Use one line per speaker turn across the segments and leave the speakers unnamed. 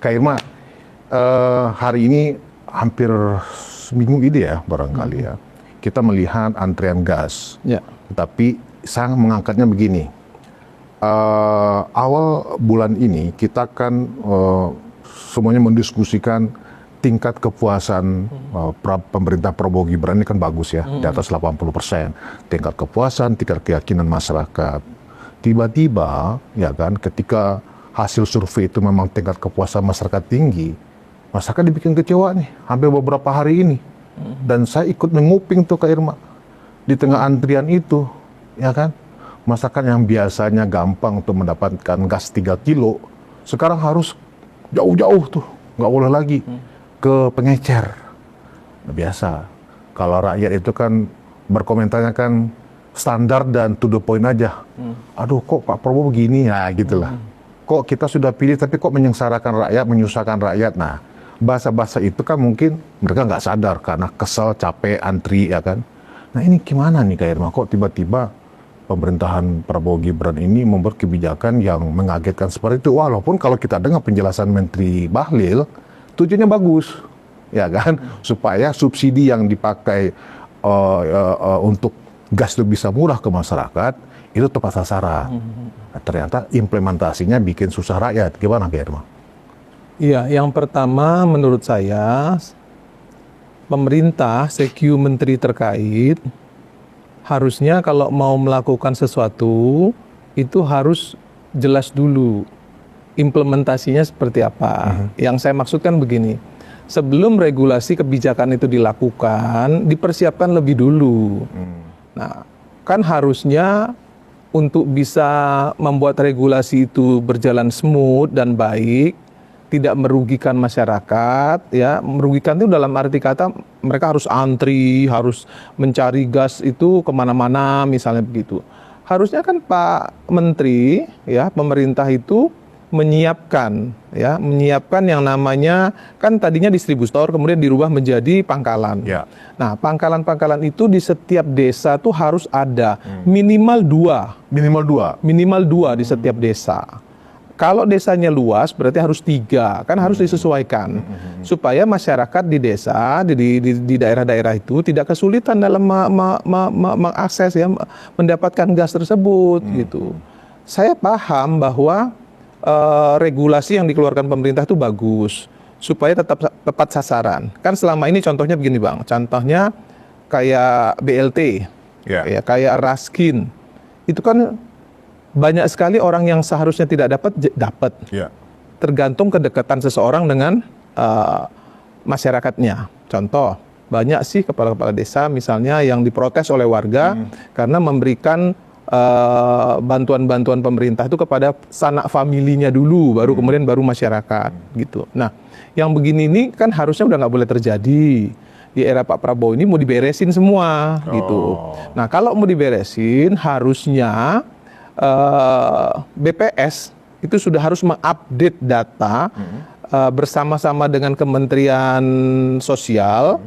Kak Irma, hari ini hampir seminggu ini ya barangkali ya, kita melihat antrian gas.
Ya.
Tapi saya mengangkatnya begini, awal bulan ini kita kan semuanya mendiskusikan tingkat kepuasan pemerintah Prabowo Gibran ini kan bagus ya, di atas 80%. Tingkat kepuasan, tingkat keyakinan masyarakat. Tiba-tiba ya kan ketika hasil survei itu memang tingkat kepuasan masyarakat tinggi, masyarakat dibikin kecewa nih, hampir beberapa hari ini. Dan saya ikut menguping tuh Kak Irma, di tengah antrian itu, ya kan, masyarakat yang biasanya gampang untuk mendapatkan gas 3 kilo, sekarang harus jauh-jauh tuh, nggak boleh lagi ke pengecer. Nah, biasa, kalau rakyat itu kan berkomentarnya kan standar dan to the point aja. Aduh kok Pak Prabowo begini ya gitulah. Kok kita sudah pilih tapi kok menyengsarakan rakyat, menyusahkan rakyat. Nah, bahasa-bahasa itu kan mungkin mereka nggak sadar karena kesel, capek, antri ya kan. Nah ini gimana nih Kak Irma, kok tiba-tiba pemerintahan Prabowo Gibran ini membuat kebijakan yang mengagetkan seperti itu. Walaupun kalau kita dengar penjelasan Menteri Bahlil, tujuannya bagus, ya kan, supaya subsidi yang dipakai untuk gas itu bisa murah ke masyarakat, itu tepat sasaran. Nah, ternyata implementasinya bikin susah rakyat. Gimana Kak Irma?
Iya, yang pertama menurut saya, pemerintah, secu menteri terkait, harusnya kalau mau melakukan sesuatu, itu harus jelas dulu implementasinya seperti apa. Yang saya maksudkan begini, sebelum regulasi kebijakan itu dilakukan, dipersiapkan lebih dulu. Nah, kan harusnya untuk bisa membuat regulasi itu berjalan smooth dan baik, tidak merugikan masyarakat, ya, merugikan itu dalam arti kata mereka harus antri, harus mencari gas itu kemana-mana, misalnya begitu. Harusnya kan Pak Menteri, ya, pemerintah itu menyiapkan yang namanya, kan tadinya distributor kemudian dirubah menjadi pangkalan.
Ya.
Nah, pangkalan-pangkalan itu di setiap desa tuh harus ada minimal 2. Minimal dua di setiap desa. Kalau desanya luas berarti harus 3, kan harus disesuaikan supaya masyarakat di desa, di daerah-daerah itu tidak kesulitan dalam mengakses, ya, mendapatkan gas tersebut gitu. Saya paham bahwa regulasi yang dikeluarkan pemerintah itu bagus supaya tetap tepat sasaran. Kan selama ini contohnya begini Bang, contohnya kayak BLT, ya, kayak Raskin, itu kan banyak sekali orang yang seharusnya tidak dapat. Tergantung kedekatan seseorang dengan masyarakatnya. Contoh, banyak sih kepala-kepala desa misalnya yang diprotes oleh warga karena memberikan bantuan-bantuan pemerintah itu kepada sanak familinya dulu, baru kemudian baru masyarakat gitu. Nah, yang begini ini kan harusnya udah nggak boleh terjadi. Di era Pak Prabowo ini mau diberesin semua gitu. Nah, kalau mau diberesin harusnya BPS itu sudah harus mengupdate data bersama-sama dengan Kementerian Sosial,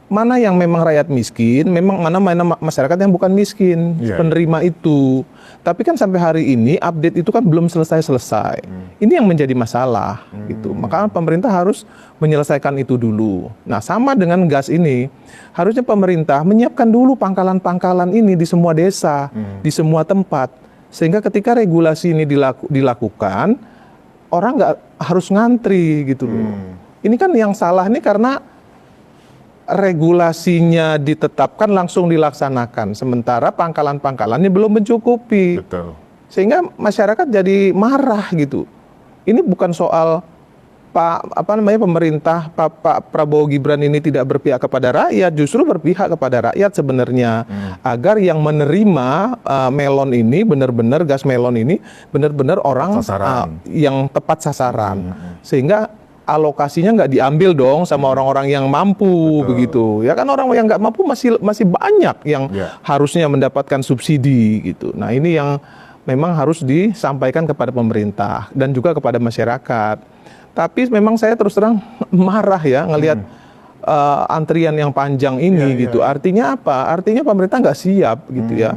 mana yang memang rakyat miskin, mana masyarakat yang bukan miskin, penerima itu. Tapi kan sampai hari ini update itu kan belum selesai-selesai. Ini yang menjadi masalah gitu. Maka pemerintah harus menyelesaikan itu dulu. Nah, sama dengan gas ini, harusnya pemerintah menyiapkan dulu pangkalan-pangkalan ini di semua desa, di semua tempat. Sehingga ketika regulasi ini dilakukan, orang nggak harus ngantri gitu loh. Ini kan yang salah nih karena regulasinya ditetapkan langsung dilaksanakan, sementara pangkalan-pangkalannya belum mencukupi.
Betul.
Sehingga masyarakat jadi marah gitu. Ini bukan soal pemerintah Pak Prabowo Gibran ini tidak berpihak kepada rakyat, justru berpihak kepada rakyat sebenarnya, agar yang menerima melon ini benar-benar, gas melon ini benar-benar orang yang tepat sasaran, sehingga alokasinya nggak diambil dong sama orang-orang yang mampu. Begitu ya kan, orang yang nggak mampu masih banyak yang harusnya mendapatkan subsidi gitu. Nah, ini yang memang harus disampaikan kepada pemerintah dan juga kepada masyarakat. Tapi memang saya terus terang marah ya ngelihat antrian yang panjang ini gitu. Artinya apa? Artinya pemerintah nggak siap gitu ya.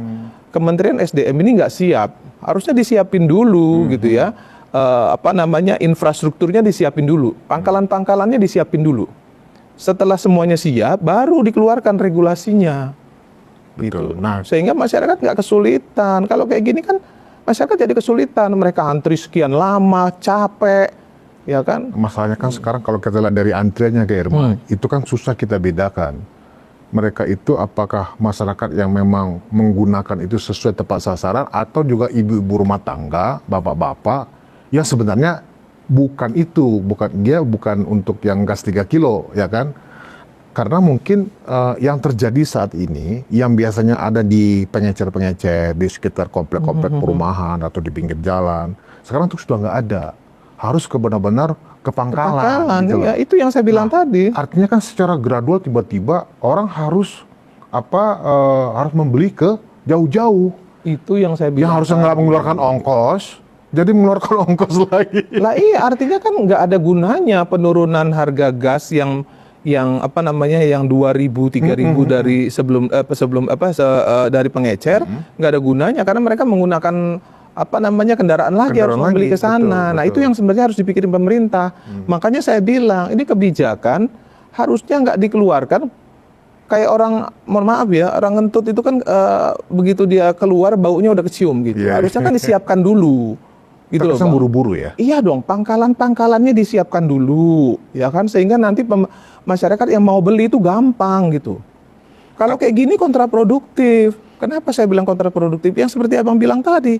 Kementerian SDM ini nggak siap. Harusnya disiapin dulu gitu ya. apa namanya, infrastrukturnya disiapin dulu, pangkalan-pangkalannya disiapin dulu. Setelah semuanya siap, baru dikeluarkan regulasinya.
Betul.
Gitu.
Nah,
Sehingga masyarakat nggak kesulitan. Kalau kayak gini kan masyarakat jadi kesulitan. Mereka antri sekian lama, capek, ya kan?
masalahnya kan sekarang kalau kita lihat dari antriannya ke Irma, itu kan susah kita bedakan. Mereka itu apakah masyarakat yang memang menggunakan itu sesuai tepat sasaran atau juga ibu-ibu rumah tangga, bapak-bapak yang sebenarnya bukan itu, bukan untuk yang gas 3 kilo, ya kan? Karena mungkin yang terjadi saat ini, yang biasanya ada di pengecer-pengecer di sekitar komplek-komplek perumahan atau di pinggir jalan, sekarang itu sudah nggak ada. Harus benar-benar ke pangkalan. Gitu
Ya, itu yang saya bilang tadi.
Artinya kan secara gradual tiba-tiba orang harus harus membeli ke jauh-jauh.
Itu yang saya
Yang
bilang.
harusnya nggak mengeluarkan ongkos, jadi mengeluarkan ongkos lagi.
Lah iya, artinya kan nggak ada gunanya penurunan harga gas yang apa namanya, yang 2.000 3.000 dari dari pengecer, nggak ada gunanya karena mereka menggunakan apa namanya, kendaraan lagi, harus
Kendaraan
membeli
lagi,
ke sana.
betul,
Nah,
betul.
itu yang sebenarnya harus dipikirin pemerintah. Makanya saya bilang ini kebijakan harusnya nggak dikeluarkan kayak orang, mohon maaf ya, orang ngentut itu kan begitu dia keluar baunya udah kecium gitu.
Iya.
Harusnya kan disiapkan dulu. Gitu loh,
Terkesan
Bang.
buru-buru ya.
Iya dong, pangkalan-pangkalannya disiapkan dulu, ya kan, sehingga nanti masyarakat yang mau beli itu gampang gitu. Kalau kayak gini kontraproduktif. Kenapa saya bilang kontraproduktif? Yang seperti Abang bilang tadi,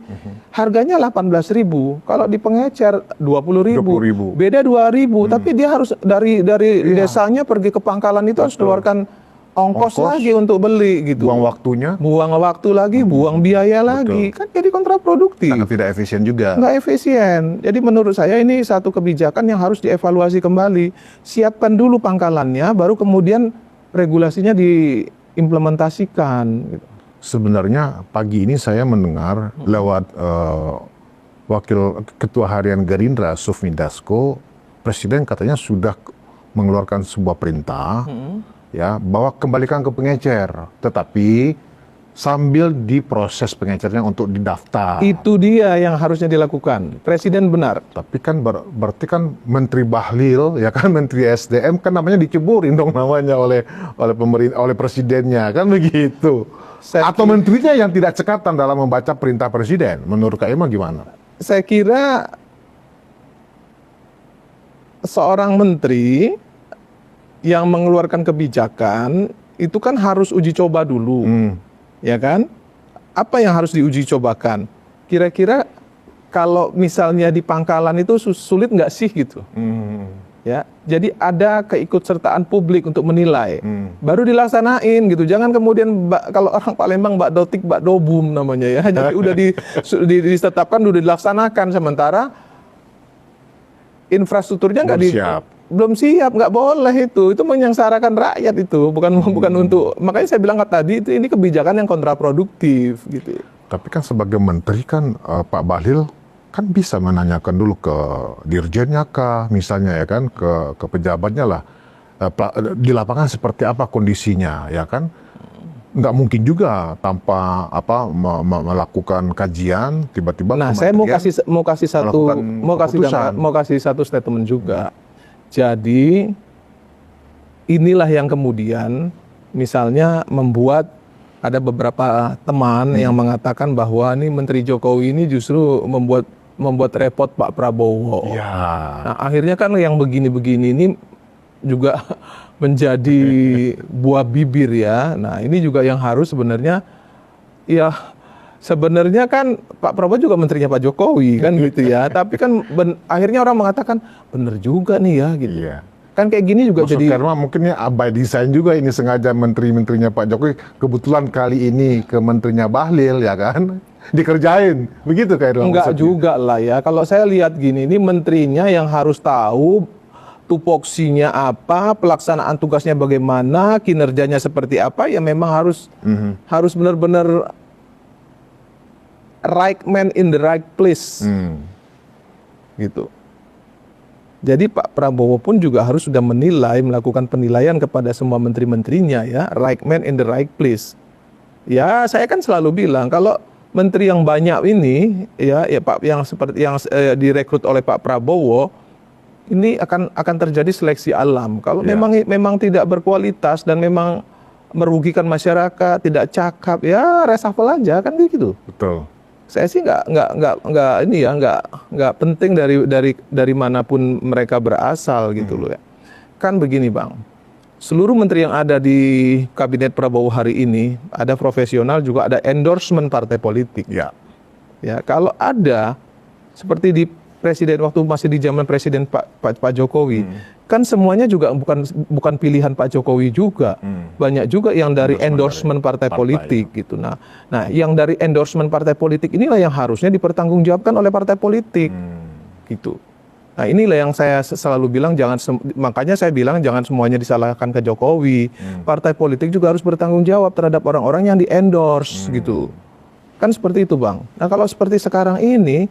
harganya 18.000, kalau di pengecer 20.000,
20.000.
beda 2.000, tapi dia harus dari desanya pergi ke pangkalan itu harus keluarkan ongkos lagi untuk beli gitu.
Buang waktunya,
Buang waktu lagi, buang biaya lagi, kan jadi kontraproduktif.
sangat tidak efisien juga.
Nggak efisien. Jadi menurut saya ini satu kebijakan yang harus dievaluasi kembali. Siapkan dulu pangkalannya, baru kemudian regulasinya diimplementasikan. Gitu.
Sebenarnya pagi ini saya mendengar lewat Wakil Ketua Harian Gerindra, Sufmi Dasko, Presiden katanya sudah mengeluarkan sebuah perintah ya bahwa kembalikan ke pengecer, tetapi sambil diproses pengecernya untuk didaftar.
Itu dia yang harusnya dilakukan. Presiden benar.
Tapi kan berarti kan Menteri Bahlil, ya kan, Menteri SDM kan namanya diceburin dong namanya oleh pemerintah, oleh presidennya, kan begitu. Atau menterinya yang tidak cekatan dalam membaca perintah presiden. Menurut Kak Irma gimana?
Saya kira seorang menteri yang mengeluarkan kebijakan itu kan harus uji coba dulu. Ya kan? Apa yang harus diuji cobakan? Kira-kira kalau misalnya di pangkalan itu sulit nggak sih gitu? Ya, jadi ada keikutsertaan publik untuk menilai, baru dilaksanain gitu. Jangan kemudian kalau orang Palembang Mbak Dotik, Mbak Dobum namanya ya, jadi udah ditetapkan, udah dilaksanakan, sementara infrastrukturnya belum siap, nggak boleh itu menyengsarakan rakyat itu, bukan untuk, makanya saya bilang tadi ini kebijakan yang kontraproduktif gitu.
Tapi kan sebagai menteri kan Pak Bahlil kan bisa menanyakan dulu ke dirjennya kah, misalnya ya kan, ke pejabatnya lah, di lapangan seperti apa kondisinya, ya kan? Nggak mungkin juga tanpa melakukan kajian tiba-tiba.
Nah, saya mau kasih satu statement juga. Jadi inilah yang kemudian misalnya membuat ada beberapa teman yang mengatakan bahwa ini Menteri Jokowi ini justru membuat repot Pak Prabowo.
Ya.
Nah, akhirnya kan yang begini-begini ini juga menjadi buah bibir ya. Nah, ini juga yang harus sebenarnya, ya sebenarnya kan Pak Prabowo juga menterinya Pak Jokowi kan gitu ya. Tapi kan akhirnya orang mengatakan bener juga nih ya gitu.
Iya.
Kan kayak gini juga
Maksud
jadi.
Karena mungkin ya by design juga ini, sengaja menteri-menterinya Pak Jokowi kebetulan kali ini ke menterinya Bahlil, ya kan, dikerjain begitu kayak.
Enggak juga lah ya. Kalau saya lihat gini, ini menterinya yang harus tahu tupoksinya apa, pelaksanaan tugasnya bagaimana, kinerjanya seperti apa, ya memang harus benar-benar right man in the right place. Gitu. Jadi Pak Prabowo pun juga harus sudah melakukan penilaian kepada semua menteri-menterinya ya, right man in the right place. Ya, saya kan selalu bilang kalau menteri yang banyak ini ya Pak, yang seperti yang direkrut oleh Pak Prabowo ini akan terjadi seleksi alam. Kalau memang tidak berkualitas dan memang merugikan masyarakat, tidak cakap, ya reshuffle aja kan gitu.
Betul.
Saya sih nggak penting dari manapun mereka berasal gitu loh ya. Kan begini Bang, seluruh menteri yang ada di kabinet Prabowo hari ini ada profesional, juga ada endorsement partai politik.
Ya.
Ya, kalau ada seperti di presiden waktu masih di zaman presiden Pak Jokowi, kan semuanya juga bukan pilihan Pak Jokowi juga. Banyak juga yang dari endorsement partai politik gitu. Nah, yang dari endorsement partai politik inilah yang harusnya dipertanggungjawabkan oleh partai politik. Gitu. Nah, inilah yang saya selalu bilang, makanya saya bilang jangan semuanya disalahkan ke Jokowi. Partai politik juga harus bertanggung jawab terhadap orang-orang yang di-endorse gitu. Kan seperti itu, Bang. Nah, kalau seperti sekarang ini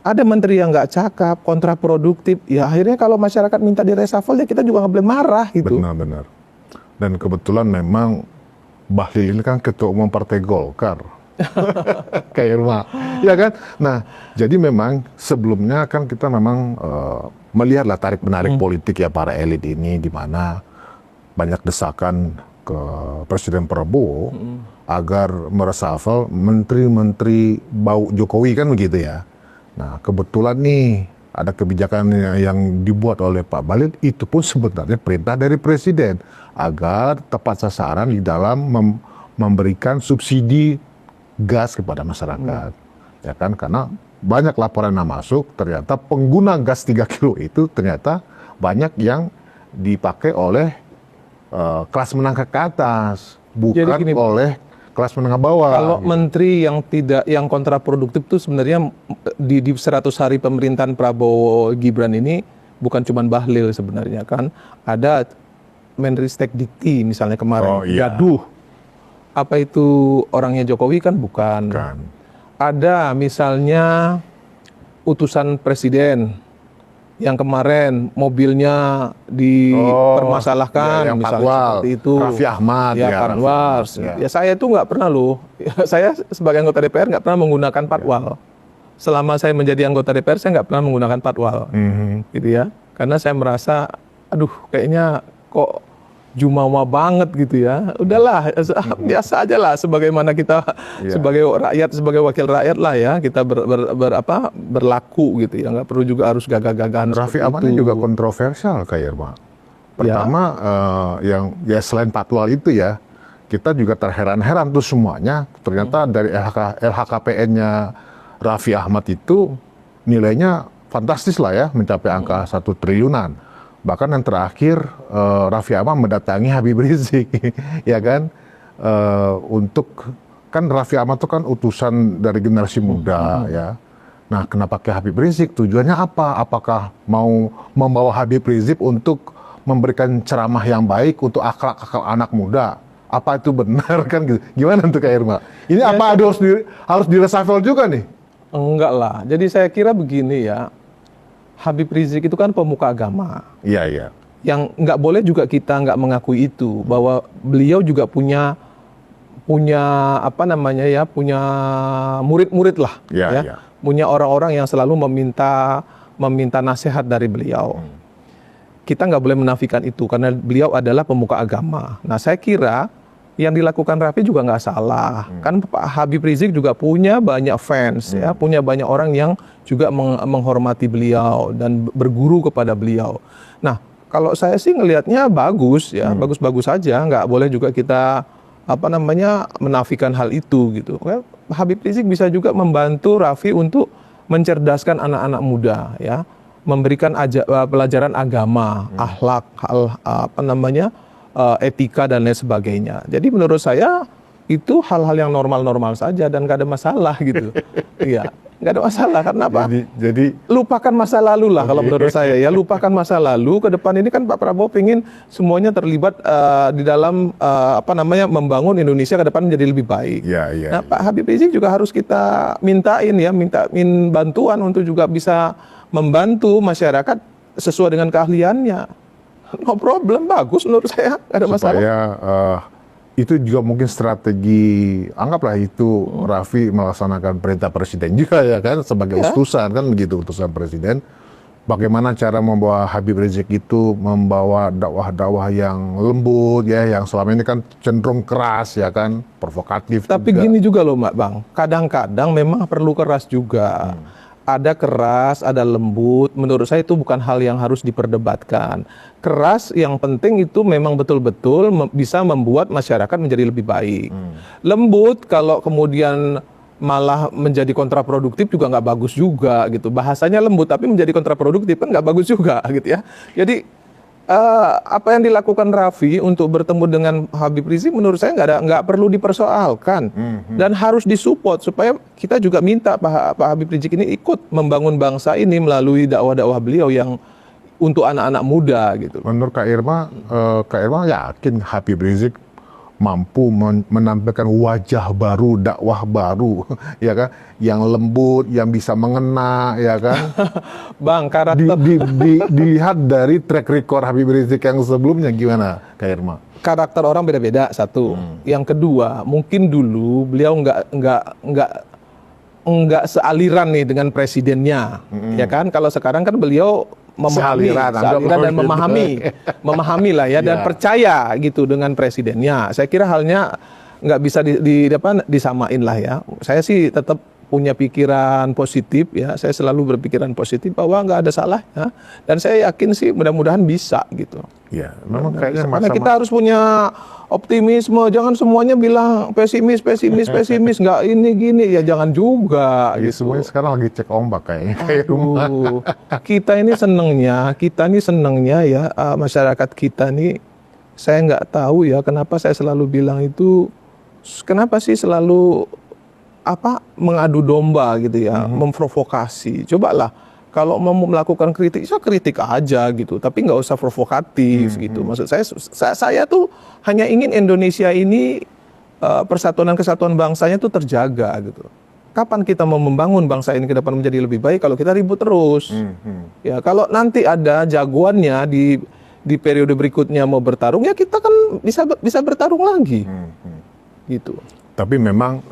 ada menteri yang nggak cakap, kontraproduktif, ya akhirnya kalau masyarakat minta di reshuffle ya kita juga nggak boleh marah gitu.
Benar-benar. Dan kebetulan memang Bahlil ini kan ketua umum Partai Golkar. Kayak Irma, ya kan? Nah, jadi memang sebelumnya kan kita memang melihatlah tarik-menarik politik ya para elit ini, di mana banyak desakan ke Presiden Prabowo agar mereshuffle menteri-menteri bau Jokowi kan begitu ya. Nah, kebetulan nih ada kebijakan yang dibuat oleh Pak Bahlil, itu pun sebenarnya perintah dari Presiden agar tepat sasaran di dalam memberikan subsidi gas kepada masyarakat. Ya kan, karena banyak laporan yang masuk, ternyata pengguna gas 3 kilo itu ternyata banyak yang dipakai oleh kelas menengah ke atas, bukan oleh kelas menengah bawah.
Kalau menteri yang kontraproduktif itu sebenarnya di 100 hari pemerintahan Prabowo Gibran ini bukan cuma Bahlil sebenarnya kan. Ada Menristek Dikti misalnya kemarin, gaduh. Apa itu orangnya Jokowi kan bukan. Ada misalnya utusan presiden yang kemarin mobilnya dipermasalahkan, misalnya seperti itu.
Raffi Ahmad,
Patwal. Ya saya itu nggak pernah loh. Saya sebagai anggota DPR nggak pernah menggunakan patwal. Selama saya menjadi anggota DPR saya nggak pernah menggunakan patwal, gitu ya. Karena saya merasa, aduh, kayaknya kok jumawa banget gitu ya. Udahlah, biasa aja lah sebagaimana kita sebagai rakyat, sebagai wakil rakyat lah ya, kita berlaku gitu ya. Nggak perlu juga harus gagah-gagahan.
Raffi Ahmad juga kontroversial kayak Irma. Pertama yang ya selain patwal itu ya, kita juga terheran-heran tuh semuanya. Ternyata dari LHKPN-nya Raffi Ahmad itu nilainya fantastis lah ya, mencapai angka 1 triliunan. Bahkan yang terakhir Raffi Ahmad mendatangi Habib Rizik, ya kan, untuk kan Raffi Ahmad itu kan utusan dari generasi muda ya. Nah, kenapa ke Habib Rizik? Tujuannya apa? Apakah mau membawa Habib Rizik untuk memberikan ceramah yang baik untuk akhlak anak muda? Apa itu benar kan gitu? Gimana untuk Kak Irma? Ini ya, apa harus di-reshuffle juga nih?
Enggak lah. Jadi saya kira begini ya. Habib Rizik itu kan pemuka agama.
Iya.
Yang nggak boleh juga kita nggak mengakui itu, bahwa beliau juga punya apa namanya ya, punya murid-murid lah, punya orang-orang yang selalu meminta nasihat dari beliau. Kita nggak boleh menafikan itu karena beliau adalah pemuka agama. Nah, saya kira yang dilakukan Raffi juga nggak salah. Kan Pak Habib Rizik juga punya banyak fans, ya, punya banyak orang yang juga menghormati beliau dan berguru kepada beliau. Nah, kalau saya sih ngelihatnya bagus ya, bagus-bagus saja. Nggak boleh juga kita menafikan hal itu gitu. Habib Rizik bisa juga membantu Raffi untuk mencerdaskan anak-anak muda, ya, memberikan pelajaran agama, akhlak, etika dan lain sebagainya. Jadi menurut saya itu hal-hal yang normal-normal saja dan nggak ada masalah gitu. Iya, nggak ada masalah karena apa?
Jadi
lupakan masa lalu lah kalau menurut saya ya, lupakan masa lalu. Ke depan ini kan Pak Prabowo ingin semuanya terlibat di dalam membangun Indonesia ke depan menjadi lebih baik. Nah, Pak Habib Rizik juga harus kita mintain bantuan untuk juga bisa membantu masyarakat sesuai dengan keahliannya. No problem, bagus menurut saya, nggak ada masalah.
Supaya itu juga mungkin strategi, anggaplah itu Raffi melaksanakan perintah presiden juga ya kan, sebagai utusan kan begitu, utusan presiden. Bagaimana cara membawa Habib Rizik itu membawa dakwah-dakwah yang lembut ya, yang selama ini kan cenderung keras ya kan, provokatif.
Tapi
juga.
gini juga loh Bang, kadang-kadang memang perlu keras juga. Ada keras, ada lembut. Menurut saya itu bukan hal yang harus diperdebatkan. Keras yang penting itu memang betul-betul bisa membuat masyarakat menjadi lebih baik. Lembut kalau kemudian malah menjadi kontraproduktif juga nggak bagus juga gitu. Bahasanya lembut tapi menjadi kontraproduktif kan nggak bagus juga gitu ya. Jadi apa yang dilakukan Raffi untuk bertemu dengan Habib Rizik menurut saya nggak perlu dipersoalkan dan harus disupport supaya kita juga minta Pak Habib Rizik ini ikut membangun bangsa ini melalui dakwah-dakwah beliau yang untuk anak-anak muda gitu.
Menurut Kak Irma yakin Habib Rizik mampu menampilkan wajah baru, dakwah baru, ya kan, yang lembut, yang bisa mengena, ya kan.
Bang, karakter
Dilihat dari track record Habib Rizik yang sebelumnya gimana, Kak Irma?
karakter orang beda-beda satu. Yang kedua, mungkin dulu beliau nggak sealiran nih dengan presidennya, ya kan? Kalau sekarang kan beliau memahami, sealiran dan memahami lah ya, dan percaya gitu dengan presidennya. Saya kira halnya nggak bisa disamain lah ya. Saya sih tetap punya pikiran positif ya. Saya selalu berpikiran positif bahwa nggak ada salah ya. Dan saya yakin sih mudah-mudahan bisa gitu.
Ya, memang kayaknya
Karena kita harus punya optimisme, jangan semuanya bilang pesimis, nggak ini gini, ya jangan juga.
Ya,
gitu.
semuanya sekarang lagi cek ombak kayaknya.
Aduh, kita ini senengnya ya, masyarakat kita nih, saya nggak tahu ya kenapa saya selalu bilang itu, kenapa sih selalu mengadu domba gitu ya, memprovokasi. Cobalah. Kalau mau melakukan kritik, ya kritik aja gitu, tapi nggak usah provokatif gitu. Maksud saya tuh hanya ingin Indonesia ini persatuan dan kesatuan bangsanya tuh terjaga gitu. Kapan kita mau membangun bangsa ini ke depan menjadi lebih baik kalau kita ribut terus? Ya kalau nanti ada jagoannya di periode berikutnya mau bertarung, ya kita kan bisa bertarung lagi, gitu.
Tapi memang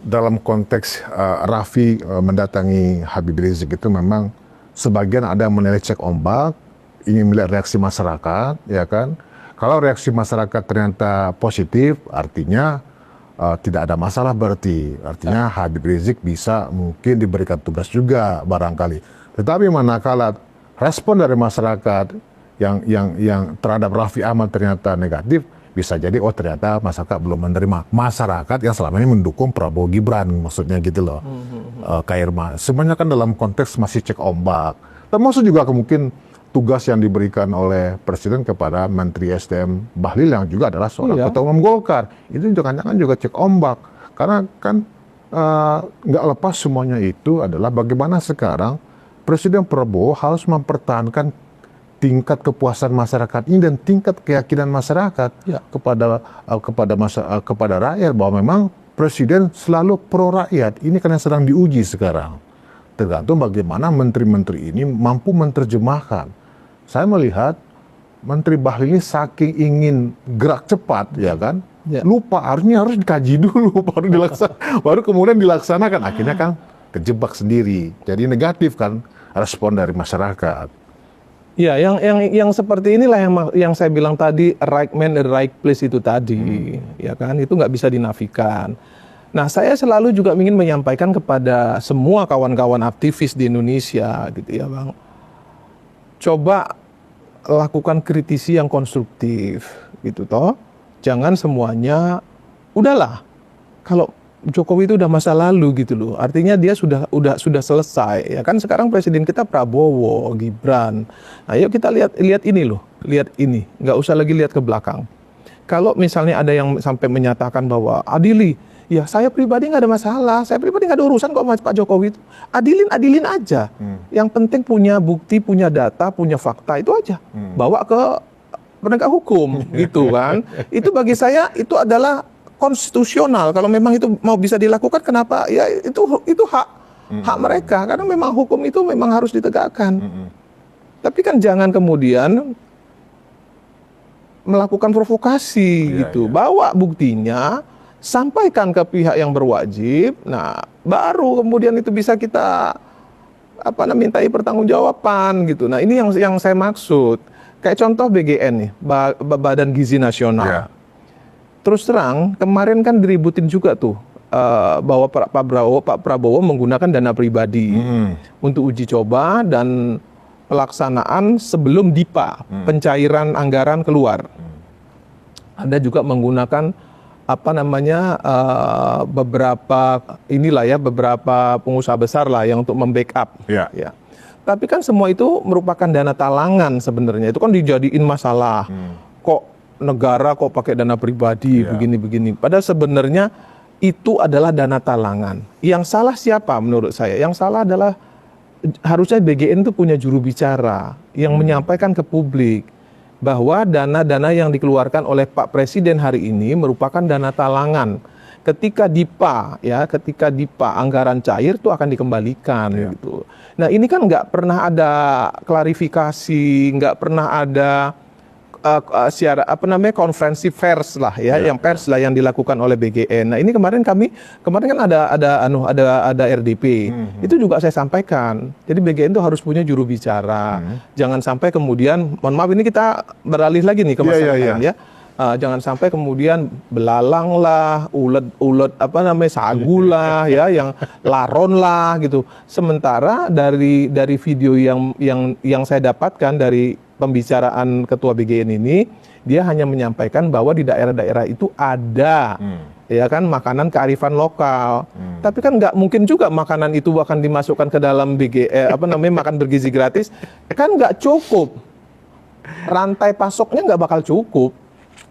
dalam konteks Raffi mendatangi Habib Rizik itu memang sebagian ada yang menilai cek ombak, ingin melihat reaksi masyarakat, ya kan? Kalau reaksi masyarakat ternyata positif, artinya tidak ada masalah berarti. Artinya Habib Rizik bisa mungkin diberikan tugas juga barangkali. Tetapi manakala respon dari masyarakat yang terhadap Raffi Ahmad ternyata negatif, bisa jadi ternyata masyarakat belum menerima, masyarakat yang selama ini mendukung Prabowo Gibran, maksudnya gitu loh. Kak Irma, sebenarnya kan dalam konteks masih cek ombak, termasuk juga mungkin tugas yang diberikan oleh Presiden kepada Menteri SDM Bahlil yang juga adalah seorang ketua umum Golkar, itu jangan-jangan juga cek ombak, karena kan nggak lepas semuanya itu adalah bagaimana sekarang Presiden Prabowo harus mempertahankan tingkat kepuasan masyarakat ini dan tingkat keyakinan masyarakat kepada rakyat bahwa memang presiden selalu pro rakyat. Ini kan yang sedang diuji sekarang. Tergantung bagaimana menteri-menteri ini mampu menerjemahkan. Saya melihat Menteri Bahlil ini saking ingin gerak cepat, ya kan, lupa harus dikaji dulu baru kemudian dilaksanakan. Akhirnya kan kejebak sendiri. Jadi negatif kan respon dari masyarakat.
Ya, yang seperti inilah yang saya bilang tadi, right man, the right place itu tadi, ya kan, itu nggak bisa dinafikan. Nah, saya selalu juga ingin menyampaikan kepada semua kawan-kawan aktivis di Indonesia, gitu ya, Bang. Coba lakukan kritisi yang konstruktif, gitu toh. Jangan semuanya, udahlah, kalau Jokowi itu udah masa lalu gitu loh. Artinya dia sudah selesai. Ya kan sekarang presiden kita Prabowo, Gibran. Ayo kita lihat ini loh, lihat ini. Nggak usah lagi lihat ke belakang. Kalau misalnya ada yang sampai menyatakan bahwa adili, ya saya pribadi nggak ada masalah. Saya pribadi nggak ada urusan kok sama Pak Jokowi itu. Adilin aja. Yang penting punya bukti, punya data, punya fakta itu aja. Bawa ke penegak hukum gitu kan. Itu bagi saya itu adalah konstitusional. Kalau memang itu mau bisa dilakukan, kenapa? Ya itu hak mereka, karena memang hukum itu memang harus ditegakkan. Tapi kan jangan kemudian melakukan provokasi
Iya,
gitu.
iya.
Bawa buktinya, sampaikan ke pihak yang berwajib. Nah, baru kemudian itu bisa kita mintai pertanggungjawaban gitu. Nah, ini yang saya maksud. Kayak contoh BGN nih, Badan Gizi Nasional.
Iya.
Terus terang, kemarin kan diributin juga tuh bahwa Pak Prabowo menggunakan dana pribadi untuk uji coba dan pelaksanaan sebelum DIPA, pencairan anggaran keluar. Ada juga menggunakan beberapa pengusaha besar lah yang untuk membackup.
Iya.
Ya. Tapi kan semua itu merupakan dana talangan sebenarnya. Itu kan dijadiin masalah. Kok negara kok pakai dana pribadi begini-begini. Padahal sebenarnya itu adalah dana talangan. Yang salah siapa menurut saya? Yang salah adalah harusnya BGN itu punya juru bicara yang menyampaikan ke publik bahwa dana-dana yang dikeluarkan oleh Pak Presiden hari ini merupakan dana talangan. Ketika DIPA anggaran cair itu akan dikembalikan gitu. Nah, ini kan nggak pernah ada klarifikasi, nggak pernah ada konferensi pers lah yang dilakukan oleh BGN. Nah, ini kemarin kan ada RDP. Itu juga saya sampaikan. Jadi BGN itu harus punya juru bicara. Jangan sampai kemudian, mohon maaf ini kita beralih lagi nih ke masalah lain ya. Jangan sampai kemudian belalang lah, ulet sagu lah ya, yang laron lah gitu. Sementara dari video yang saya dapatkan dari pembicaraan ketua BGN ini, dia hanya menyampaikan bahwa di daerah-daerah itu ada ya kan makanan kearifan lokal. Tapi kan nggak mungkin juga makanan itu akan dimasukkan ke dalam makan bergizi gratis. Kan nggak cukup. Rantai pasoknya nggak bakal cukup.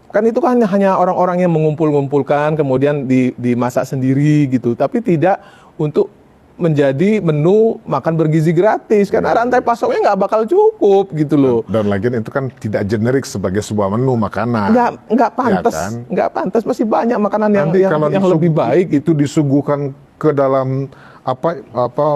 Kan itu kan hanya orang-orang yang mengumpul-ngumpulkan kemudian dimasak sendiri gitu, tapi tidak untuk menjadi menu makan bergizi gratis karena rantai pasoknya nggak bakal cukup gitu loh.
Dan lagian itu kan tidak generik sebagai sebuah menu makanan.
Nggak pantas,
ya kan?
Nggak pantas, masih banyak makanan yang lebih baik
itu disuguhkan ke dalam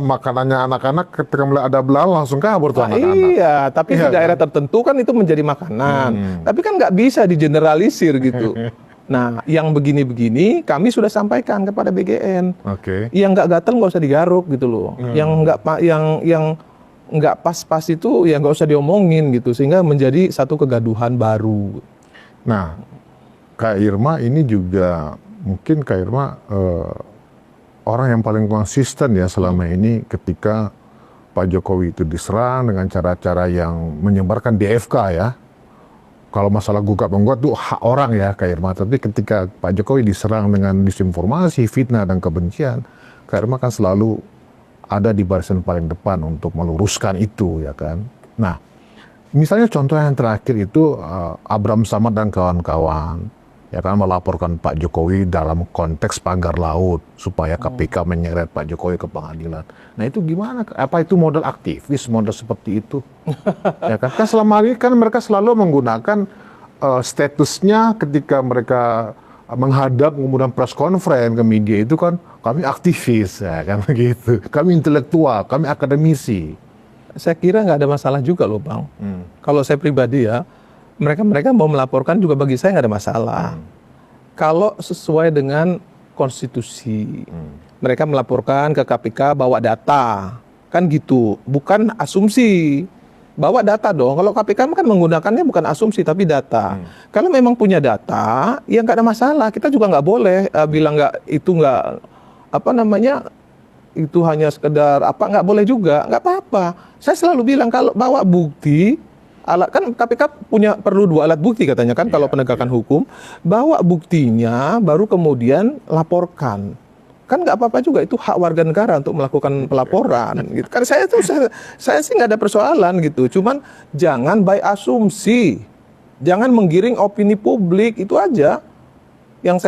makanannya anak-anak, ketika mulai ada belalang langsung kabur tuh anak-anak.
Iya, tapi di daerah tertentu kan itu menjadi makanan. Tapi kan nggak bisa digeneralisir gitu. Nah, yang begini-begini kami sudah sampaikan kepada BGN. Yang nggak gatel nggak usah digaruk gitu loh. Yang nggak pas-pas itu ya nggak usah diomongin gitu, sehingga menjadi satu kegaduhan baru.
Nah, Kak Irma ini juga mungkin Kak Irma orang yang paling konsisten ya selama ini ketika Pak Jokowi itu diserang dengan cara-cara yang menyebarkan DFK ya. Kalau masalah gugat-menggugat itu hak orang ya Kak Irma. Tapi ketika Pak Jokowi diserang dengan disinformasi, fitnah dan kebencian, Kak Irma kan selalu ada di barisan paling depan untuk meluruskan itu ya kan. Nah, misalnya contoh yang terakhir itu Abraham Samad dan kawan-kawan ya kan melaporkan Pak Jokowi dalam konteks pagar laut supaya KPK menyeret Pak Jokowi ke pengadilan. Nah itu gimana? Apa itu model aktivis, model seperti itu? Ya kan? Kan selama ini kan mereka selalu menggunakan statusnya ketika mereka menghadap kemudian press conference ke media itu kan kami aktivis ya kan begitu. Kami intelektual, kami akademisi.
Saya kira nggak ada masalah juga loh Bang. Kalau saya pribadi ya, mereka mau melaporkan juga bagi saya nggak ada masalah. Kalau sesuai dengan konstitusi, mereka melaporkan ke KPK bawa data, kan gitu, bukan asumsi. Bawa data dong. Kalau KPK kan menggunakannya bukan asumsi tapi data. Kalau memang punya data, ya nggak ada masalah. Kita juga nggak boleh bilang itu hanya sekedar nggak boleh juga, nggak apa-apa. Saya selalu bilang kalau bawa bukti. Kan KPK perlu 2 alat bukti katanya kan kalau penegakan hukum, bawa buktinya baru kemudian laporkan. Kan nggak apa-apa juga, itu hak warga negara untuk melakukan pelaporan gitu. Kan saya sih nggak ada persoalan gitu. Cuman jangan by asumsi. Jangan menggiring opini publik, itu aja. Yang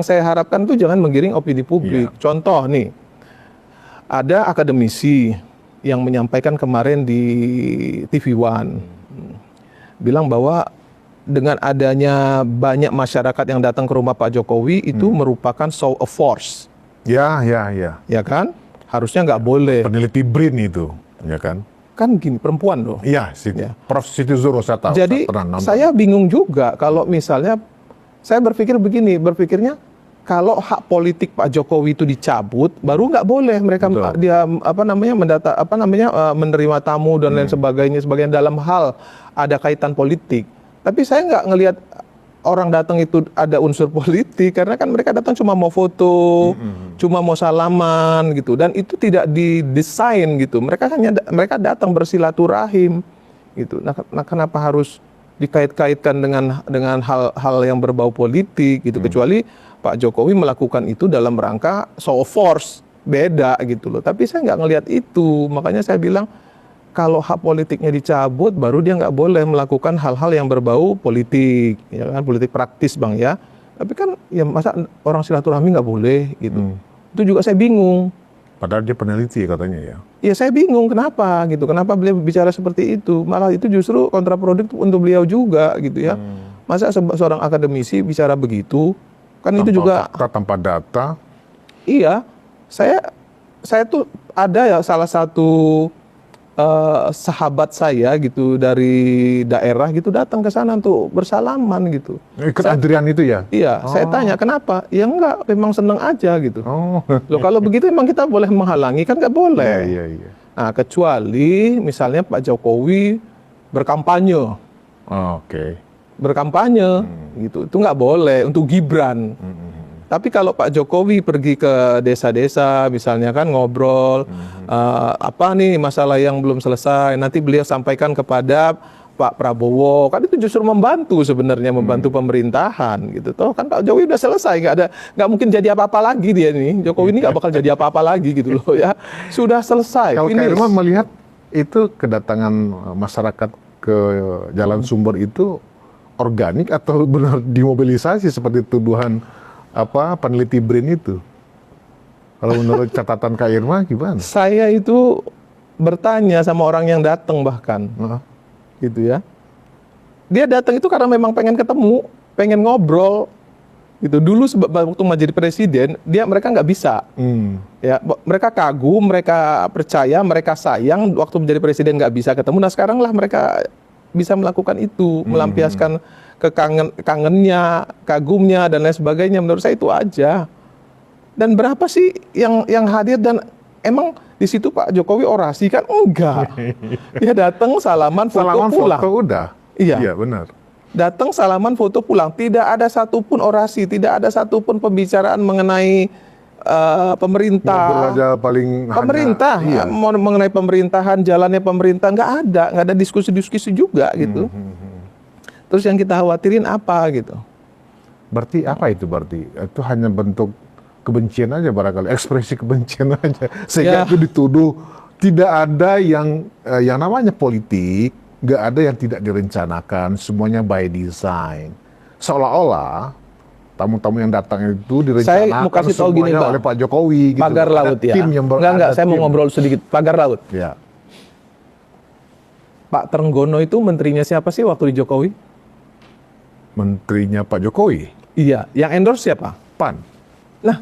saya harapkan tuh jangan menggiring opini publik. Contoh nih. Ada akademisi yang menyampaikan kemarin di TV One bilang bahwa dengan adanya banyak masyarakat yang datang ke rumah Pak Jokowi itu merupakan show of force. Ya kan? Harusnya nggak boleh.
Peneliti BRIN itu, ya kan?
kan gini, perempuan loh.
Iya,
Ya.
Prof. Siti Zuro saya tahu.
Jadi
pernah nonton.
saya bingung juga kalau misalnya saya berpikirnya kalau hak politik Pak Jokowi itu dicabut, baru nggak boleh mereka
Betul.
dia menerima tamu dan lain sebagainya dalam hal ada kaitan politik. Tapi saya nggak ngelihat orang datang itu ada unsur politik, karena kan mereka datang cuma mau foto, cuma mau salaman gitu, dan itu tidak didesain gitu. Mereka datang bersilaturahim gitu. Nah, kenapa harus dikait-kaitkan dengan hal-hal yang berbau politik gitu? Kecuali Pak Jokowi melakukan itu dalam rangka show of force, beda gitu loh. Tapi saya nggak ngelihat itu, makanya saya bilang kalau hak politiknya dicabut, baru dia nggak boleh melakukan hal-hal yang berbau politik, ya kan, politik praktis Bang ya. Tapi kan ya masa orang silaturahmi nggak boleh gitu. Itu juga saya bingung.
Padahal dia peneliti katanya ya.
Ya saya bingung kenapa gitu, kenapa beliau bicara seperti itu. Malah itu justru kontraproduktif untuk beliau juga gitu ya. Masa seorang akademisi bicara begitu, kan
Tanpa
itu juga
fakta, tanpa data.
iya. Saya tuh ada ya salah satu sahabat saya gitu dari daerah gitu datang ke sana untuk bersalaman gitu.
Ikut antrian itu ya?
Iya, saya tanya kenapa? Ya enggak, memang seneng aja gitu.
Oh.
Loh kalau begitu emang kita boleh menghalangi, kan nggak boleh.
Iya.
Nah, kecuali misalnya Pak Jokowi berkampanye,
Oke.
berkampanye gitu, itu nggak boleh untuk Gibran. Tapi kalau Pak Jokowi pergi ke desa-desa, misalnya kan ngobrol, apa nih masalah yang belum selesai, nanti beliau sampaikan kepada Pak Prabowo, kan itu justru membantu sebenarnya, membantu pemerintahan gitu. Toh kan Pak Jokowi udah selesai, nggak mungkin jadi apa-apa lagi dia nih. Jokowi ini nggak bakal jadi apa-apa lagi gitu loh ya. Sudah selesai.
Kalau Kak
finish.
Irma melihat itu kedatangan masyarakat ke Jalan Sumber itu organik atau benar dimobilisasi seperti tuduhan peneliti BRIN itu? Kalau menurut catatan Kak Irma gimana?
Saya itu bertanya sama orang yang datang bahkan, gitu ya. Dia datang itu karena memang pengen ketemu, pengen ngobrol, gitu. Dulu waktu mau jadi presiden, mereka nggak bisa, ya. Mereka kagum, mereka percaya, mereka sayang. Waktu menjadi presiden nggak bisa ketemu. Nah sekarang lah mereka bisa melakukan itu, melampiaskan kangennya, kagumnya dan lain sebagainya. Menurut saya itu aja. Dan berapa sih yang hadir, dan emang di situ Pak Jokowi orasi kan? Enggak. Dia datang salaman foto pulang.
Foto udah.
Iya,
benar.
Datang salaman foto pulang. Tidak ada satupun orasi, tidak ada satupun pembicaraan mengenai pemerintah.
Ngobrol aja paling
pemerintah,
hanya,
mengenai pemerintahan, jalannya pemerintah, nggak ada diskusi-diskusi juga gitu. Terus yang kita khawatirin apa gitu?
Berarti apa itu berarti? Itu hanya bentuk kebencian aja barangkali, ekspresi kebencian aja. Sehingga itu dituduh tidak ada yang namanya politik, nggak ada yang tidak direncanakan, semuanya by design. Seolah-olah tamu-tamu yang datang itu direncanakan
saya mau kasih tahu gini, Bang,
oleh Pak Jokowi gitu.
Pagar laut ya.
Tim yang
enggak, saya mau ngobrol sedikit. Pagar laut.
Ya.
Pak Trenggono itu menterinya siapa sih waktu di Jokowi?
Menterinya Pak Jokowi.
Iya, yang endorse siapa?
PAN.
Nah,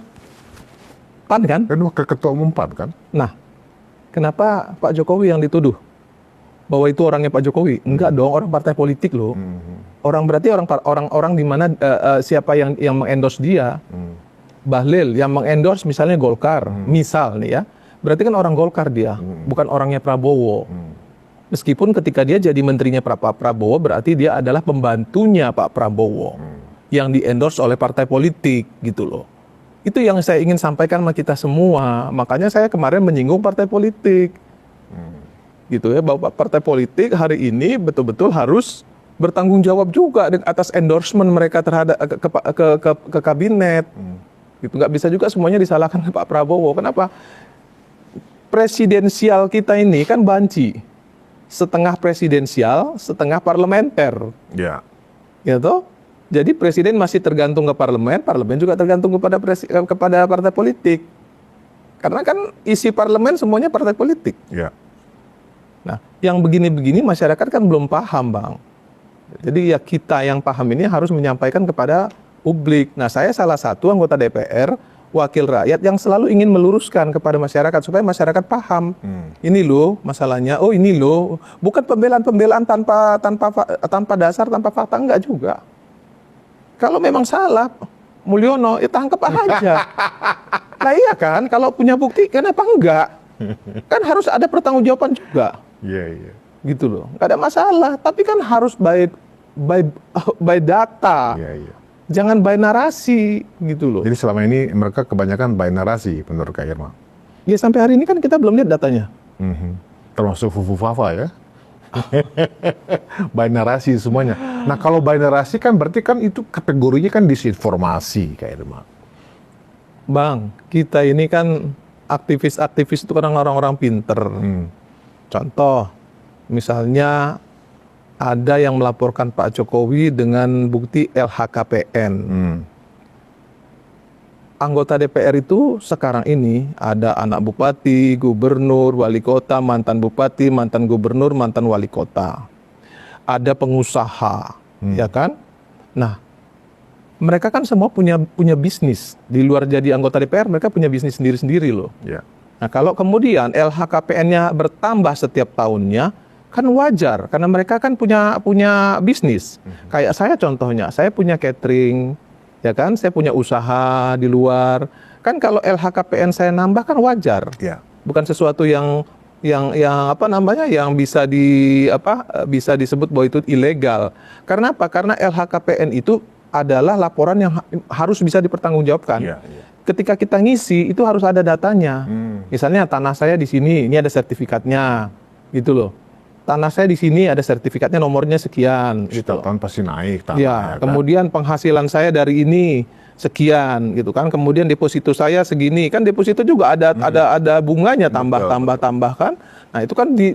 PAN kan?
Kan wakil ketua umum PAN kan?
Nah, kenapa Pak Jokowi yang dituduh bahwa itu orangnya Pak Jokowi? Enggak dong, orang partai politik loh. Orang berarti orang di mana siapa yang mengendorse dia? Bahlil yang mengendorse misalnya Golkar, misal nih ya. Berarti kan orang Golkar dia, bukan orangnya Prabowo. Meskipun ketika dia jadi menterinya Pak Prabowo, berarti dia adalah pembantunya Pak Prabowo yang diendorse oleh partai politik gitu loh. Itu yang saya ingin sampaikan sama kita semua. Makanya saya kemarin menyinggung partai politik. Gitu ya, bahwa partai politik hari ini betul-betul harus bertanggung jawab juga atas endorsement mereka terhadap ke kabinet. Gitu, nggak bisa juga semuanya disalahkan ke Pak Prabowo. Kenapa? Presidensial kita ini kan banci. Setengah presidensial, setengah parlementer.
Ya.
Gitu. Jadi presiden masih tergantung ke parlemen, parlemen juga tergantung kepada partai politik. Karena kan isi parlemen semuanya partai politik.
Ya.
Nah, yang begini-begini masyarakat kan belum paham, Bang. Jadi ya kita yang paham ini harus menyampaikan kepada publik. Nah, saya salah satu anggota DPR wakil rakyat yang selalu ingin meluruskan kepada masyarakat supaya masyarakat paham. Ini loh masalahnya. Oh ini loh, bukan pembelaan tanpa dasar, tanpa fakta, enggak juga. Kalau memang salah, Mulyono, ya tangkap aja. Nah iya kan, kalau punya bukti, kenapa enggak? Kan harus ada pertanggungjawaban juga.
Iya.
Gitu loh, nggak ada masalah. Tapi kan harus by data.
Iya.
Jangan by narasi gitu loh.
Jadi selama ini mereka kebanyakan by narasi menurut Kak Irma.
Ya sampai hari ini kan kita belum lihat datanya.
Termasuk Fufu Fafa ya. By narasi semuanya. Nah kalau by narasi kan berarti kan itu kategorinya kan disinformasi Kak Irma.
Bang, kita ini kan aktivis-aktivis itu kan orang-orang pinter. Contoh, misalnya ada yang melaporkan Pak Jokowi dengan bukti LHKPN. Anggota DPR itu sekarang ini ada anak bupati, gubernur, wali kota, mantan bupati, mantan gubernur, mantan wali kota. Ada pengusaha, ya kan? Nah, mereka kan semua punya bisnis. Di luar jadi anggota DPR, mereka punya bisnis sendiri-sendiri loh.
Ya.
Nah, kalau kemudian LHKPN-nya bertambah setiap tahunnya, kan wajar karena mereka kan punya bisnis. Kayak saya contohnya, saya punya catering, ya kan? Saya punya usaha di luar. Kan kalau LHKPN saya nambah kan wajar.
Ya.
Bukan sesuatu yang apa namanya yang bisa bisa disebut bahwa itu ilegal. Karena apa? Karena LHKPN itu adalah laporan yang harus bisa dipertanggungjawabkan.
Iya.
Ketika kita ngisi itu harus ada datanya. Misalnya tanah saya di sini, ini ada sertifikatnya, gitu loh. Tanah saya di sini ada sertifikatnya, nomornya sekian. Gitu.
Setiap tahun pasti naik tanah.
Ya,
kan?
kemudian penghasilan saya dari ini sekian, gitu kan. Kemudian deposito saya segini, kan deposito juga ada bunganya tambah kan. Nah itu kan di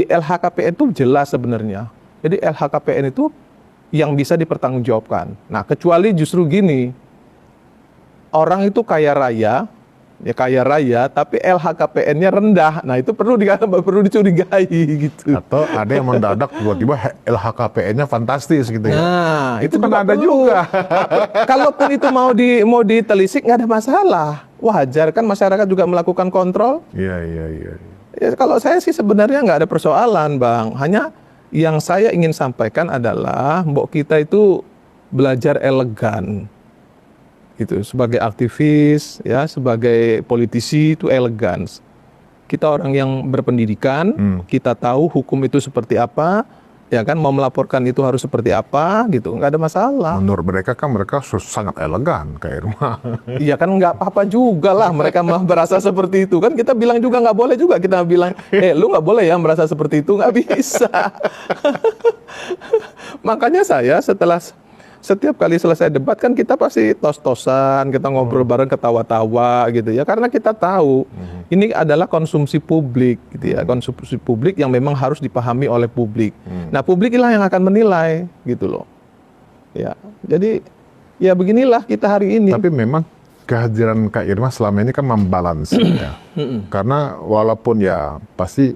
LHKPN itu jelas sebenarnya. Jadi LHKPN itu yang bisa dipertanggungjawabkan. Nah kecuali justru gini, orang itu kaya raya, tapi LHKPN-nya rendah. Nah itu perlu dicurigai gitu.
Atau ada yang mendadak tiba-tiba LHKPN-nya fantastis gitu ya.
Nah
itu kan ada juga.
Kalaupun itu mau ditelisik nggak ada masalah. Wajar kan masyarakat juga melakukan kontrol.
Iya.
Ya, kalau saya sih sebenarnya nggak ada persoalan, Bang. Hanya yang saya ingin sampaikan adalah mbok kita itu belajar elegan. Gitu, sebagai aktivis, ya, sebagai politisi itu elegan. Kita orang yang berpendidikan, kita tahu hukum itu seperti apa, ya kan, mau melaporkan itu harus seperti apa, gitu, nggak ada masalah.
Menurut mereka kan mereka sangat elegan kayak rumah.
Iya kan nggak apa-apa juga lah mereka merasa seperti itu kan, kita bilang juga nggak boleh juga kita bilang, lu nggak boleh ya merasa seperti itu, nggak bisa. Makanya saya setiap kali selesai debat kan kita pasti tos-tosan, kita ngobrol bareng, ketawa-tawa gitu ya, karena kita tahu ini adalah konsumsi publik gitu ya, konsumsi publik yang memang harus dipahami oleh publik. Nah publiklah yang akan menilai gitu loh. Ya, jadi ya beginilah kita hari ini.
Tapi memang kehadiran Kak Irma selama ini kan membalance ya. Karena walaupun ya pasti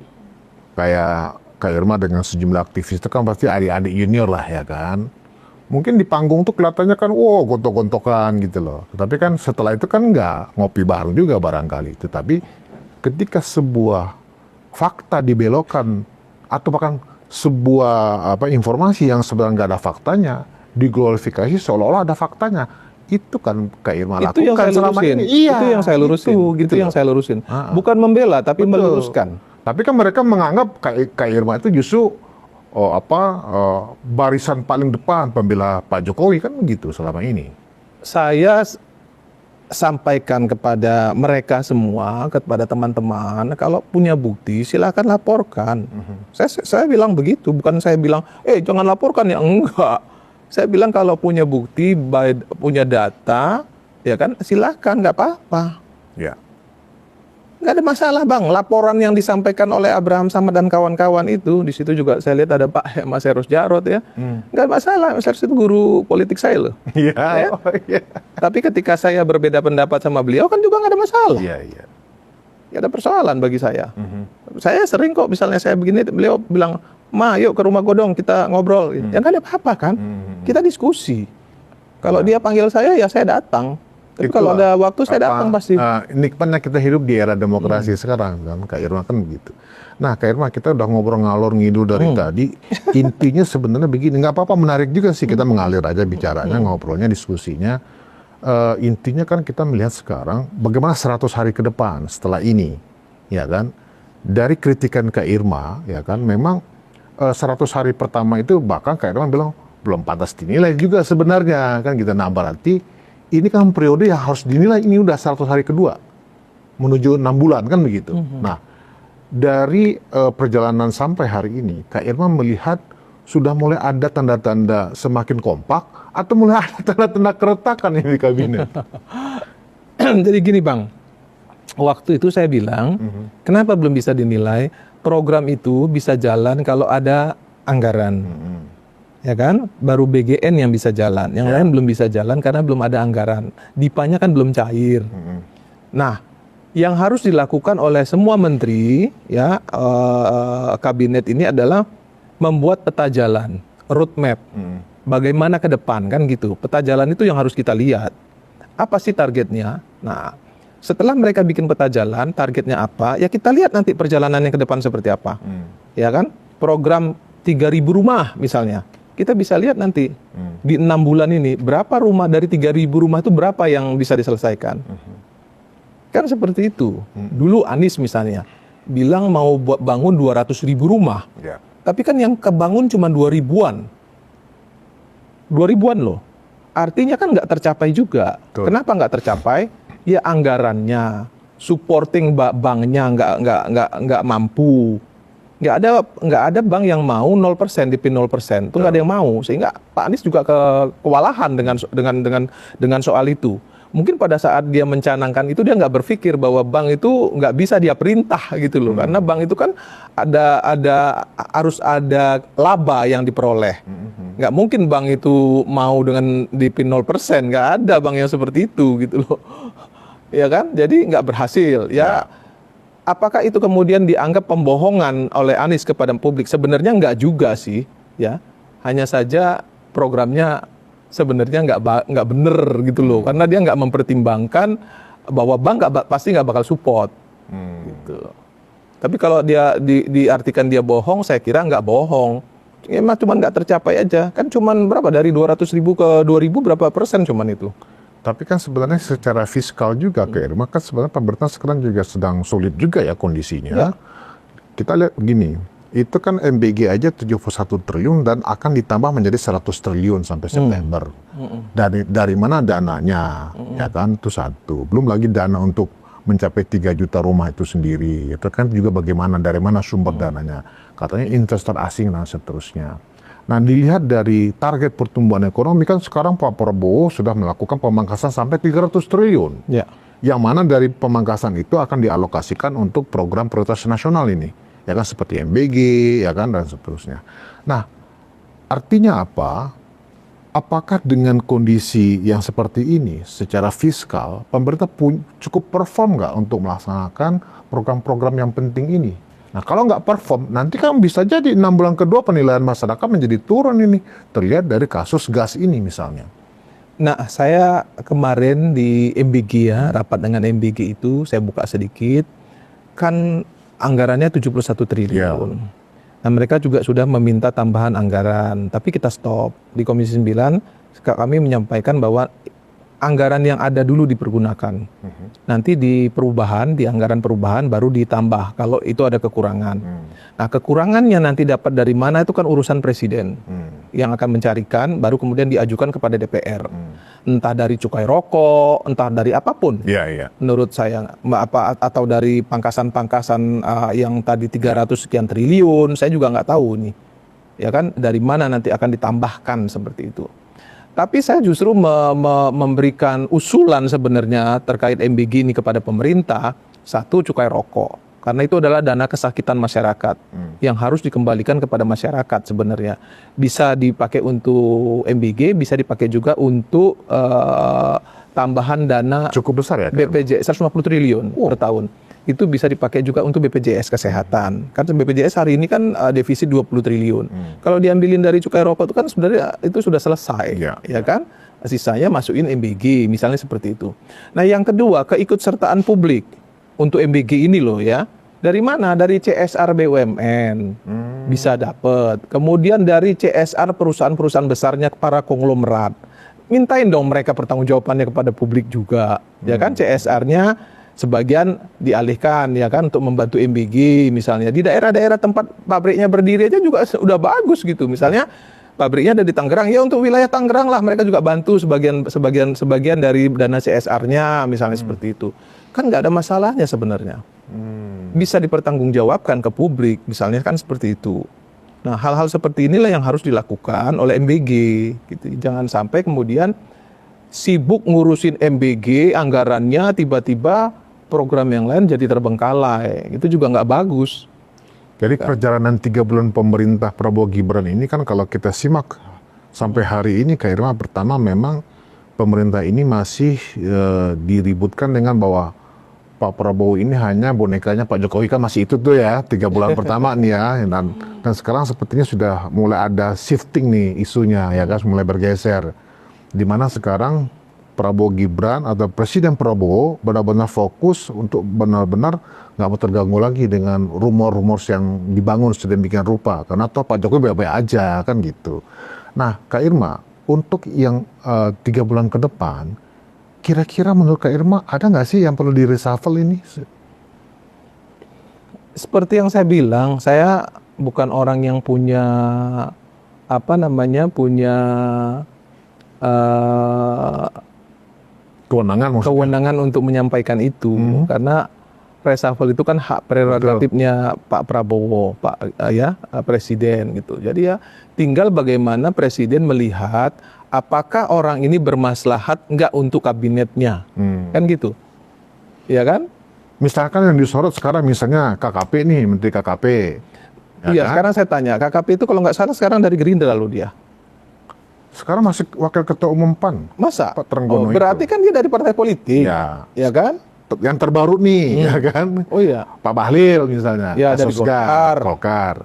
kayak Kak Irma dengan sejumlah aktivis itu kan pasti adik-adik junior lah ya kan. Mungkin di panggung tuh kelihatannya kan, wow, gontok-gontokan gitu loh. Tapi kan setelah itu kan nggak ngopi bareng juga barangkali. Tetapi ketika sebuah fakta dibelokkan atau bahkan sebuah informasi yang sebenarnya nggak ada faktanya diglorifikasi seolah-olah ada faktanya, itu kan Kak Irma lakukan selama ini. Iya,
itu yang saya lurusin. Itu yang saya lurusin. Bukan membela, tapi meluruskan.
Tapi kan mereka menganggap Kak Irma itu justru barisan paling depan pembela Pak Jokowi kan begitu selama ini.
Saya sampaikan kepada mereka semua, kepada teman-teman, kalau punya bukti silakan laporkan. Saya bilang begitu, bukan saya bilang, jangan laporkan ya, enggak. Saya bilang kalau punya bukti, punya data, ya kan, silakan, nggak apa-apa.
Ya.
Nggak ada masalah, Bang. Laporan yang disampaikan oleh Abraham Samad dan kawan-kawan itu, di situ juga saya lihat ada Pak Mas Eros Jarot ya. Nggak ada masalah, Mas Eros itu guru politik saya loh.
Iya.
Ya? Tapi ketika saya berbeda pendapat sama beliau kan juga nggak ada masalah.
Iya.
Nggak ada persoalan bagi saya. Saya sering kok, misalnya saya begini, beliau bilang, Ma, yuk ke rumah Godong, kita ngobrol. Ya nggak ada apa-apa kan. Kita diskusi. Kalau dia panggil saya, ya saya datang. Tapi
Itu,
kalau ada waktu saya datang pasti.
Nikmatnya kita hidup di era demokrasi sekarang kan, Kak Irma kan begitu. Nah, Kak Irma, kita udah ngobrol ngalor ngidul dari tadi. Intinya sebenarnya begini, nggak apa-apa, menarik juga sih kita mengalir aja bicaranya, ngobrolnya, diskusinya. Intinya kan kita melihat sekarang bagaimana 100 hari ke depan setelah ini, ya kan? Dari kritikan Kak Irma, ya kan, memang 100 hari pertama itu bahkan Kak Irma bilang belum pantas dinilai juga sebenarnya kan gitu. Nah, berarti ini kan periode yang harus dinilai, ini udah 100 hari kedua menuju 6 bulan kan begitu. Nah, dari perjalanan sampai hari ini, Kak Irma melihat sudah mulai ada tanda-tanda semakin kompak atau mulai ada tanda-tanda keretakan ini di kabinet.
Jadi gini Bang, waktu itu saya bilang, kenapa belum bisa dinilai? Program itu bisa jalan kalau ada anggaran. Ya kan, baru BGN yang bisa jalan, yang lain belum bisa jalan karena belum ada anggaran. Dipanya kan belum cair. Nah, yang harus dilakukan oleh semua menteri, ya kabinet ini adalah membuat peta jalan, roadmap, bagaimana ke depan kan gitu. Peta jalan itu yang harus kita lihat. Apa sih targetnya? Nah, setelah mereka bikin peta jalan, targetnya apa? Ya kita lihat nanti perjalanannya ke depan seperti apa, ya kan? Program 3.000 rumah misalnya. Kita bisa lihat nanti di 6 bulan ini berapa rumah dari 3.000 rumah itu berapa yang bisa diselesaikan. Kan seperti itu. Dulu Anies misalnya bilang mau buat bangun 200.000 rumah. Tapi kan yang kebangun cuma 2.000-an. 2.000-an loh. Artinya kan nggak tercapai juga.
Betul.
Kenapa nggak tercapai? Ya anggarannya, supporting banknya nggak mampu. Nggak ada bank yang mau 0%, DP 0%, itu nggak ada yang mau, sehingga Pak Anies juga kewalahan dengan soal itu. Mungkin pada saat dia mencanangkan itu dia nggak berpikir bahwa bank itu nggak bisa dia perintah gitu loh, karena bank itu kan harus ada laba yang diperoleh. Nggak mungkin bank itu mau dengan DP 0%, nggak ada bank yang seperti itu gitu loh, ya kan? Jadi nggak berhasil ya. Apakah itu kemudian dianggap pembohongan oleh Anies kepada publik? Sebenarnya enggak juga sih, ya. Hanya saja programnya sebenarnya enggak benar gitu loh, karena dia enggak mempertimbangkan bahwa bank pasti enggak bakal support, gitu. Tapi kalau dia diartikan dia bohong, saya kira enggak bohong. Emang cuma enggak tercapai aja. Kan cuma berapa dari 200.000 ke 2.000 berapa persen cuman itu.
Tapi kan sebenarnya secara fiskal juga Kak Irma, kan sebenarnya pemerintah sekarang juga sedang sulit juga ya kondisinya.
Ya.
Kita lihat begini, itu kan MBG aja 71 triliun dan akan ditambah menjadi 100 triliun sampai September. Dari mana dananya? Ya kan, itu satu. Belum lagi dana untuk mencapai 3 juta rumah itu sendiri. Itu kan juga bagaimana, dari mana sumber dananya. Katanya investor asing dan seterusnya. Nah, dilihat dari target pertumbuhan ekonomi kan sekarang Pak Prabowo sudah melakukan pemangkasan sampai 300 triliun.
Ya.
Yang mana dari pemangkasan itu akan dialokasikan untuk program prioritas nasional ini. Ya kan, seperti MBG, ya kan, dan seterusnya. Nah, artinya apa? Apakah dengan kondisi yang seperti ini, secara fiskal, pemerintah cukup perform nggak untuk melaksanakan program-program yang penting ini? Nah, kalau nggak perform, nanti kan bisa jadi 6 bulan kedua penilaian masyarakat menjadi turun ini. Terlihat dari kasus gas ini misalnya.
Nah, saya kemarin di MBG ya, rapat dengan MBG itu, saya buka sedikit, kan anggarannya 71 triliun. Nah, mereka juga sudah meminta tambahan anggaran, tapi kita stop. Di Komisi 9, kami menyampaikan bahwa anggaran yang ada dulu dipergunakan. Nanti di perubahan, di anggaran perubahan baru ditambah kalau itu ada kekurangan. Nah, kekurangannya nanti dapat dari mana itu kan urusan presiden yang akan mencarikan, baru kemudian diajukan kepada DPR. Entah dari cukai rokok, entah dari apapun. Menurut saya, atau dari pangkasan-pangkasan yang tadi 300 sekian triliun, saya juga nggak tahu nih. Ya kan, dari mana nanti akan ditambahkan seperti itu. Tapi saya justru memberikan usulan sebenarnya terkait MBG ini kepada pemerintah. Satu, cukai rokok. Karena itu adalah dana kesakitan masyarakat yang harus dikembalikan kepada masyarakat sebenarnya. Bisa dipakai untuk MBG, bisa dipakai juga untuk tambahan dana
cukup besar ya?
BPJS 150 triliun per tahun. Itu bisa dipakai juga untuk BPJS Kesehatan. Kan BPJS hari ini kan defisit 20 triliun. Kalau diambilin dari cukai rokok itu kan sebenarnya itu sudah selesai, ya kan? sisanya masukin MBG, misalnya seperti itu. Nah yang kedua, keikutsertaan publik untuk MBG ini loh ya. Dari mana? Dari CSR BUMN bisa dapat. Kemudian dari CSR perusahaan-perusahaan besarnya para konglomerat. Mintain dong mereka pertanggungjawabannya kepada publik juga. Ya kan CSR-nya sebagian dialihkan ya kan untuk membantu MBG misalnya. Di daerah-daerah tempat pabriknya berdiri aja juga udah bagus gitu. Misalnya pabriknya ada di Tangerang, ya untuk wilayah Tangerang lah mereka juga bantu sebagian dari dana CSR-nya misalnya seperti itu. Kan nggak ada masalahnya sebenarnya. Bisa dipertanggungjawabkan ke publik misalnya kan seperti itu. Nah, hal-hal seperti inilah yang harus dilakukan oleh MBG gitu. Jangan sampai kemudian sibuk ngurusin MBG anggarannya tiba-tiba program yang lain jadi terbengkalai. Itu juga nggak bagus.
Jadi perjalanan 3 bulan pemerintah Prabowo Gibran ini kan kalau kita simak sampai hari ini Kak Irma, pertama memang pemerintah ini masih diributkan dengan bahwa Pak Prabowo ini hanya bonekanya Pak Jokowi, kan masih itu tuh ya 3 bulan pertama nih ya, dan sekarang sepertinya sudah mulai ada shifting nih isunya ya kan, mulai bergeser, dimana sekarang Prabowo Gibran atau Presiden Prabowo benar-benar fokus untuk benar-benar nggak mau terganggu lagi dengan rumor-rumor yang dibangun sedemikian rupa, karena toh Pak Jokowi baik-baik aja kan gitu. Nah Kak Irma, untuk yang 3 bulan ke depan, kira-kira menurut Kak Irma ada nggak sih yang perlu di reshuffle ini?
Seperti yang saya bilang, saya bukan orang yang punya kewenangan untuk menyampaikan itu, karena reshuffle itu kan hak prerogatifnya Pak Prabowo, Presiden gitu. Jadi ya tinggal bagaimana Presiden melihat apakah orang ini bermaslahat nggak untuk kabinetnya, kan gitu, ya kan?
Misalkan yang disorot sekarang misalnya KKP nih, Menteri KKP.
Iya, kan? Sekarang saya tanya, KKP itu kalau nggak salah sekarang dari Gerindra lalu dia.
Sekarang masih Wakil Ketua Umum PAN.
Masa?
Pak Trenggono
berarti
itu.
kan dia dari partai politik, ya kan?
Yang terbaru nih, ya kan?
Oh iya.
Pak Bahlil misalnya,
ya, dari
Golkar.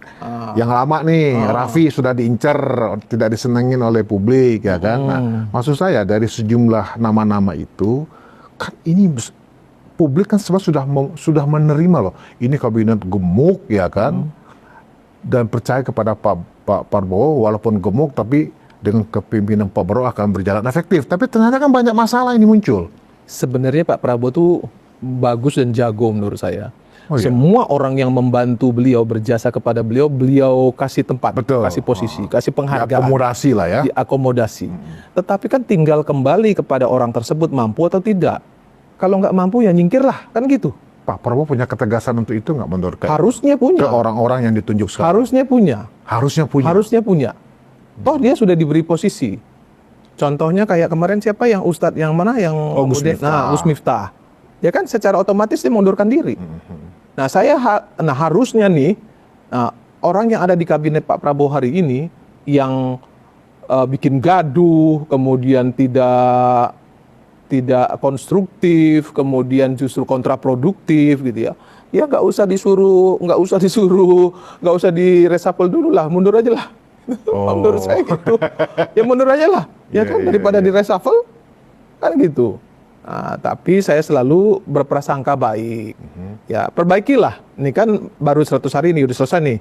Yang lama nih, Raffi sudah diincar, tidak disenengin oleh publik, ya kan? Nah, maksud saya dari sejumlah nama-nama itu, kan ini publik kan sebenarnya sudah menerima loh. Ini kabinet gemuk, ya kan? Dan percaya kepada Pak Prabowo, walaupun gemuk, tapi dengan kepemimpinan Pak Prabowo akan berjalan efektif. Tapi ternyata kan banyak masalah ini muncul.
Sebenarnya Pak Prabowo tuh bagus dan jago menurut saya.
Oh, iya?
Semua orang yang membantu beliau, berjasa kepada beliau, beliau kasih tempat,
Betul.
kasih posisi, kasih penghargaan.
Diakomodasi lah ya.
Diakomodasi. Tetapi kan tinggal kembali kepada orang tersebut mampu atau tidak. Kalau nggak mampu ya nyingkirlah, kan gitu.
Pak Prabowo punya ketegasan untuk itu nggak menurut Kak?
Harusnya punya.
Ke orang-orang yang ditunjuk sekarang.
Harusnya punya.
Harusnya punya.
Toh dia sudah diberi posisi. Contohnya kayak kemarin siapa yang Ustadz yang mana yang
Gus Miftah.
Gus Miftah. Ya kan secara otomatis dia mengundurkan diri. Nah harusnya nih orang yang ada di kabinet Pak Prabowo hari ini yang bikin gaduh, kemudian tidak konstruktif, kemudian justru kontraproduktif gitu ya. Ya nggak usah disuruh, nggak usah di reshuffle dulu lah, mundur aja lah. Menurut saya gitu. Ya mundur aja lah, ya kan daripada di reshuffle kan gitu. Nah, tapi saya selalu berprasangka baik. Ya perbaikilah. Ini kan baru 100 hari ini udah selesai nih.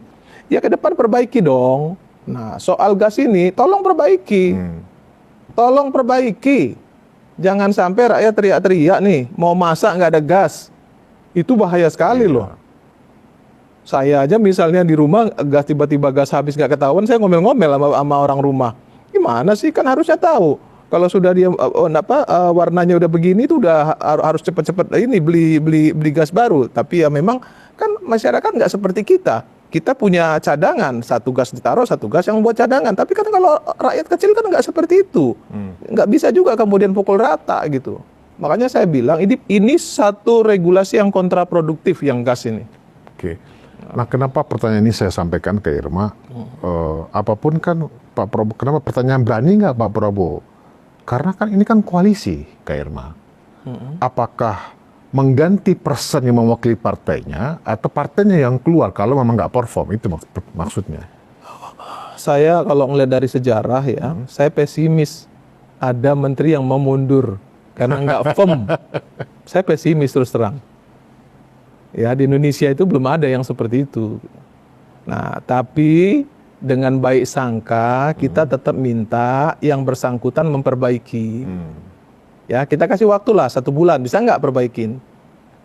Ya ke depan perbaiki dong. Nah soal gas ini tolong perbaiki. Tolong perbaiki. Jangan sampai rakyat teriak-teriak nih, mau masak nggak ada gas. Itu bahaya sekali loh. Saya aja misalnya di rumah tiba-tiba gas habis nggak ketahuan, saya ngomel-ngomel sama orang rumah. Gimana sih, kan harusnya tahu. Kalau sudah dia warnanya udah begini itu udah harus cepet-cepet ini beli gas baru. Tapi ya memang kan masyarakat nggak seperti kita. Kita punya cadangan, satu gas ditaruh, satu gas yang buat cadangan. Tapi kan kalau rakyat kecil kan nggak seperti itu. Nggak bisa juga kemudian pukul rata gitu. Makanya saya bilang ini satu regulasi yang kontraproduktif yang gas ini.
Oke. Nah, kenapa pertanyaan ini saya sampaikan ke Irma? Apapun kan Pak Prabowo, kenapa pertanyaan berani nggak Pak Prabowo? Karena kan ini kan koalisi, Kak Irma. Apakah mengganti person yang mewakili partainya atau partainya yang keluar kalau memang nggak perform, itu maksudnya?
Saya kalau ngelihat dari sejarah ya, saya pesimis ada menteri yang mau mundur karena nggak firm. Saya pesimis terus terang. Ya, di Indonesia itu belum ada yang seperti itu. Nah, tapi dengan baik sangka kita tetap minta yang bersangkutan memperbaiki. Ya, kita kasih waktu lah 1 bulan, bisa nggak perbaikin?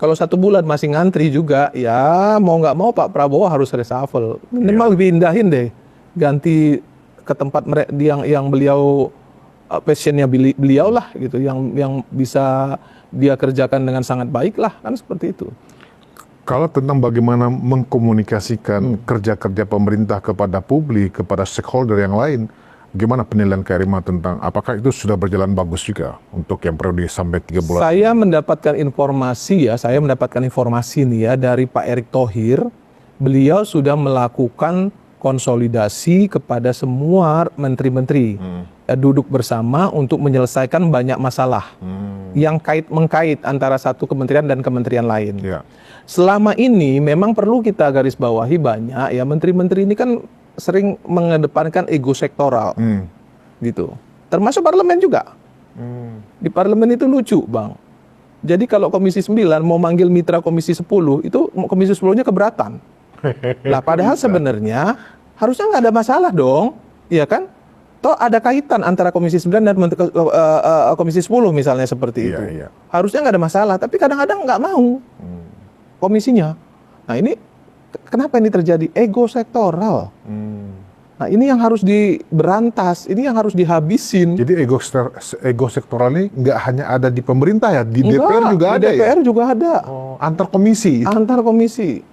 Kalau 1 bulan masih ngantri juga, ya mau nggak mau Pak Prabowo harus reshuffle. Minimal pindahin deh, ganti ke tempat yang beliau passionnya beliau lah gitu, yang bisa dia kerjakan dengan sangat baik lah, kan seperti itu.
Kalau tentang bagaimana mengkomunikasikan kerja-kerja pemerintah kepada publik, kepada stakeholder yang lain, gimana penilaian Kak Irma tentang apakah itu sudah berjalan bagus juga untuk yang periode sampai 3 bulan?
Saya mendapatkan informasi nih ya dari Pak Erick Thohir, beliau sudah melakukan konsolidasi kepada semua menteri-menteri, duduk bersama untuk menyelesaikan banyak masalah yang mengkait antara satu kementerian dan kementerian lain.
Ya.
Selama ini memang perlu kita garis bawahi banyak ya, menteri-menteri ini kan sering mengedepankan ego sektoral, gitu. Termasuk parlemen juga. Di parlemen itu lucu, Bang. Jadi kalau Komisi 9 mau manggil mitra Komisi 10, itu Komisi 10-nya keberatan. Lah padahal sebenarnya harusnya nggak ada masalah dong, iya kan? Toh ada kaitan antara Komisi 9 dan Komisi 10 misalnya seperti itu.
Iya.
Harusnya nggak ada masalah, tapi kadang-kadang nggak mau komisinya. Nah ini kenapa ini terjadi? Ego sektoral. Nah ini yang harus diberantas, ini yang harus dihabisin.
Jadi ego sektoral ini nggak hanya ada di pemerintah ya, di DPR juga ada ya?
Di DPR juga ada.
Antar komisi?
Antar komisi.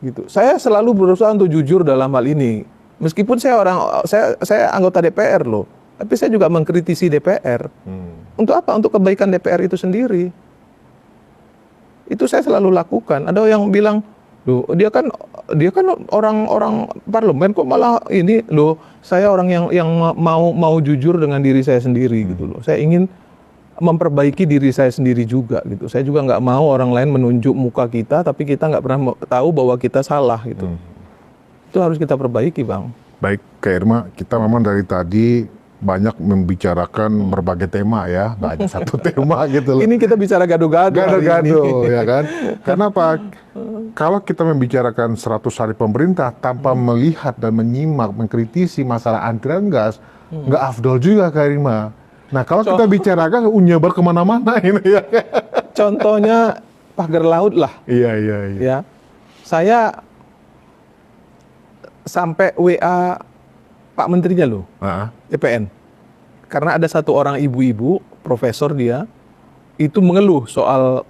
Gitu. Saya selalu berusaha untuk jujur dalam hal ini. Meskipun saya anggota DPR loh, tapi saya juga mengkritisi DPR. Untuk apa? Untuk kebaikan DPR itu sendiri. Itu saya selalu lakukan. Ada yang bilang, loh, dia kan orang parlemen kok malah ini, loh, saya orang yang mau jujur dengan diri saya sendiri gitu loh. Saya ingin memperbaiki diri saya sendiri juga gitu. Saya juga nggak mau orang lain menunjuk muka kita, tapi kita nggak pernah tahu bahwa kita salah gitu. Itu harus kita perbaiki, Bang.
Baik, Kak Irma, kita memang dari tadi banyak membicarakan berbagai tema ya, nggak hanya satu tema gitu loh.
Ini kita bicara gado-gado.
Gado-gado ya kan? Karena apa? Kalau kita membicarakan 100 hari pemerintah tanpa melihat dan menyimak, mengkritisi masalah antrian gas, nggak afdol juga Kak Irma. Nah kalau kita bicarakan nyebar kemana-mana ini ya.
Contohnya pagar laut lah.
Iya.
Ya, saya sampai WA Pak Menterinya loh, EPN. Karena ada satu orang ibu-ibu, profesor dia, itu mengeluh soal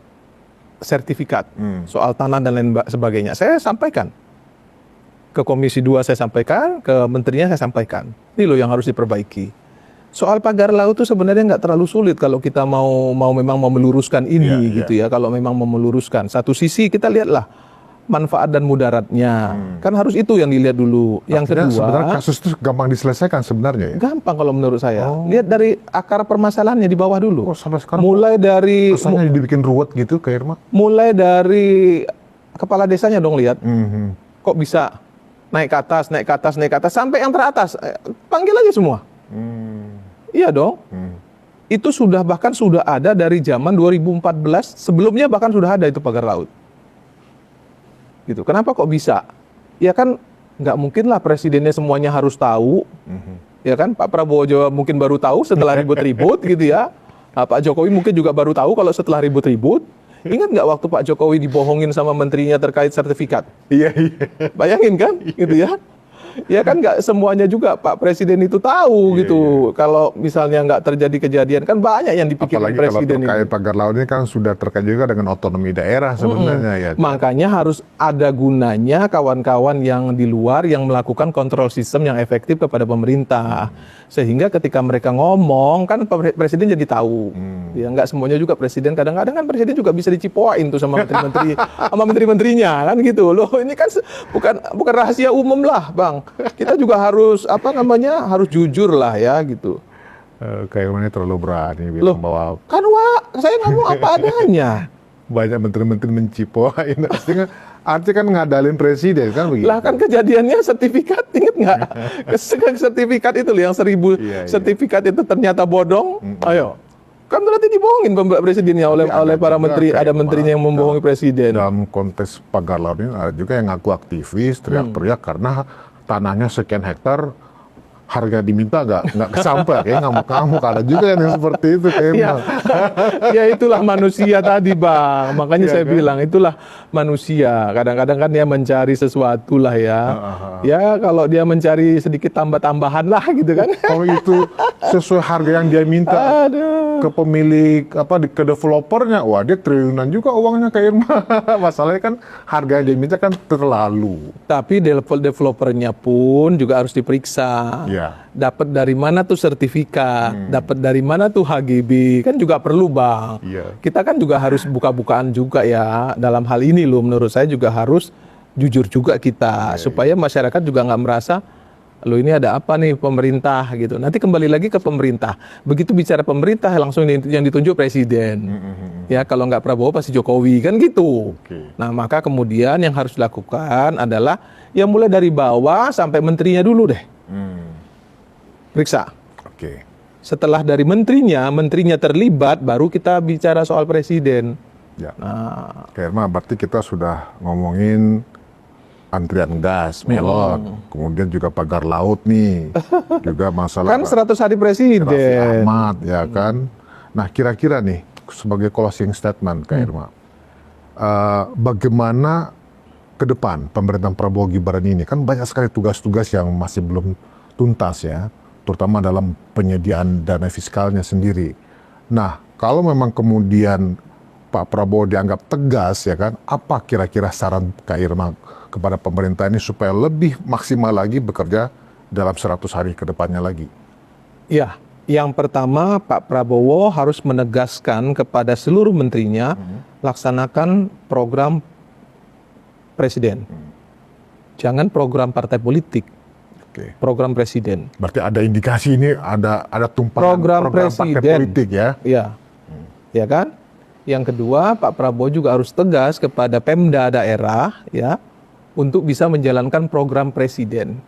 sertifikat, soal tanah dan lain sebagainya. Saya sampaikan. Ke Komisi 2 saya sampaikan, ke menterinya saya sampaikan. Ini loh yang harus diperbaiki. Soal pagar laut itu sebenarnya nggak terlalu sulit kalau kita memang mau meluruskan ini gitu ya. Kalau memang mau meluruskan, satu sisi kita lihatlah manfaat dan mudaratnya. Kan harus itu yang dilihat dulu. Yang kedua,
sebenarnya kasus itu gampang diselesaikan sebenarnya ya?
Gampang kalau menurut saya. Lihat dari akar permasalahannya di bawah dulu.
Sampai sekarang
mulai dari
kesannya dibikin ruwet gitu Kak Irma?
Mulai dari kepala desanya dong lihat. Kok bisa naik ke atas sampai yang teratas. Panggil aja semua. Iya dong. Itu bahkan sudah ada dari zaman 2014, sebelumnya bahkan sudah ada itu pagar laut. Gitu. Kenapa kok bisa? Ya kan nggak mungkin lah presidennya semuanya harus tahu. Ya kan Pak Prabowo juga mungkin baru tahu setelah ribut-ribut gitu ya. Nah, Pak Jokowi mungkin juga baru tahu kalau setelah ribut-ribut. Ingat nggak waktu Pak Jokowi dibohongin sama menterinya terkait sertifikat? Iya. Bayangin kan gitu ya. Ya kan nggak semuanya juga Pak Presiden itu tahu gitu. Kalau misalnya nggak terjadi kejadian kan banyak yang dipikirin Presiden ini. Apalagi kalau terkait pagar laut ini kan sudah terkait juga dengan otonomi daerah sebenarnya ya. Makanya harus ada gunanya kawan-kawan yang di luar yang melakukan kontrol sistem yang efektif kepada pemerintah. Sehingga ketika mereka ngomong kan Presiden jadi tahu. Ya nggak semuanya juga Presiden. Kadang-kadang kan Presiden juga bisa dicipoain tuh sama menteri-menteri sama menteri-menterinya kan gitu loh. Ini kan bukan rahasia umum lah, Bang. Kita juga harus harus jujur lah ya gitu. Kayaknya terlalu berani bilang bahwa kan saya ngomong apa adanya. Banyak menteri-menteri mencipoin.
Artinya kan ngadalin presiden kan begitu.
Lah kan kejadiannya sertifikat, inget nggak? Sertifikat itu loh yang 1000
Iya, iya.
sertifikat itu ternyata bodong. Ayo, kan berarti dibohongin presidennya oleh
Tapi ada
para
juga
menteri.
kayak
Ada menterinya yang membohongi presiden.
Dalam konteks pagar laut ini ada juga yang ngaku aktivis, teriak-teriak karena tanahnya sekian hektar, harga diminta nggak kesampai, kayak ngamuk-ngamuk. Ada juga yang seperti itu kayak
Ya, ya itulah manusia tadi bang. Makanya
Iya
saya
kan?
bilang itulah manusia. Kadang-kadang kan dia mencari sesuatu lah ya. Ya kalau dia mencari sedikit tambah-tambahan lah gitu kan.
Kalau itu sesuai harga yang dia minta
Aduh.
ke pemilik ke developernya, wah dia triliunan juga uangnya kayak Irma. Masalahnya kan harga yang dia minta kan terlalu.
Tapi developernya pun juga harus diperiksa.
Ya.
Dapat dari mana tuh sertifikat, dapat dari mana tuh HGB, kan juga perlu bang.
Iya.
Kita kan juga harus buka-bukaan juga ya dalam hal ini loh. Menurut saya juga harus jujur juga kita, supaya masyarakat juga nggak merasa loh ini ada apa nih pemerintah gitu. Nanti kembali lagi ke pemerintah. Begitu bicara pemerintah langsung yang ditunjuk presiden. Ya kalau nggak Prabowo pasti Jokowi kan gitu.
Oke.
Nah maka kemudian yang harus dilakukan adalah ya mulai dari bawah sampai menterinya dulu deh. Periksa.
Oke.
Setelah dari menterinya terlibat, baru kita bicara soal presiden.
Ya.
Nah,
Oke, Irma, berarti kita sudah ngomongin antrian gas, melon, kemudian juga pagar laut nih, juga masalah
kan 100 hari
Raffi
presiden.
Ahmad, ya kan. Nah, kira-kira nih sebagai closing statement, Kak Irma, bagaimana ke depan pemerintahan Prabowo Gibran ini? Kan banyak sekali tugas-tugas yang masih belum tuntas ya, terutama dalam penyediaan dana fiskalnya sendiri. Nah, kalau memang kemudian Pak Prabowo dianggap tegas ya kan, apa kira-kira saran Kak Irma kepada pemerintah ini supaya lebih maksimal lagi bekerja dalam 100 hari ke depannya lagi?
Ya, yang pertama Pak Prabowo harus menegaskan kepada seluruh menterinya laksanakan program presiden. Jangan program partai politik,
Oke.
program presiden.
Berarti ada indikasi ini ada tumpahan
Program
partai
presiden.
politik ya?
Ya, ya kan? Yang kedua, Pak Prabowo juga harus tegas kepada Pemda daerah ya untuk bisa menjalankan program presiden.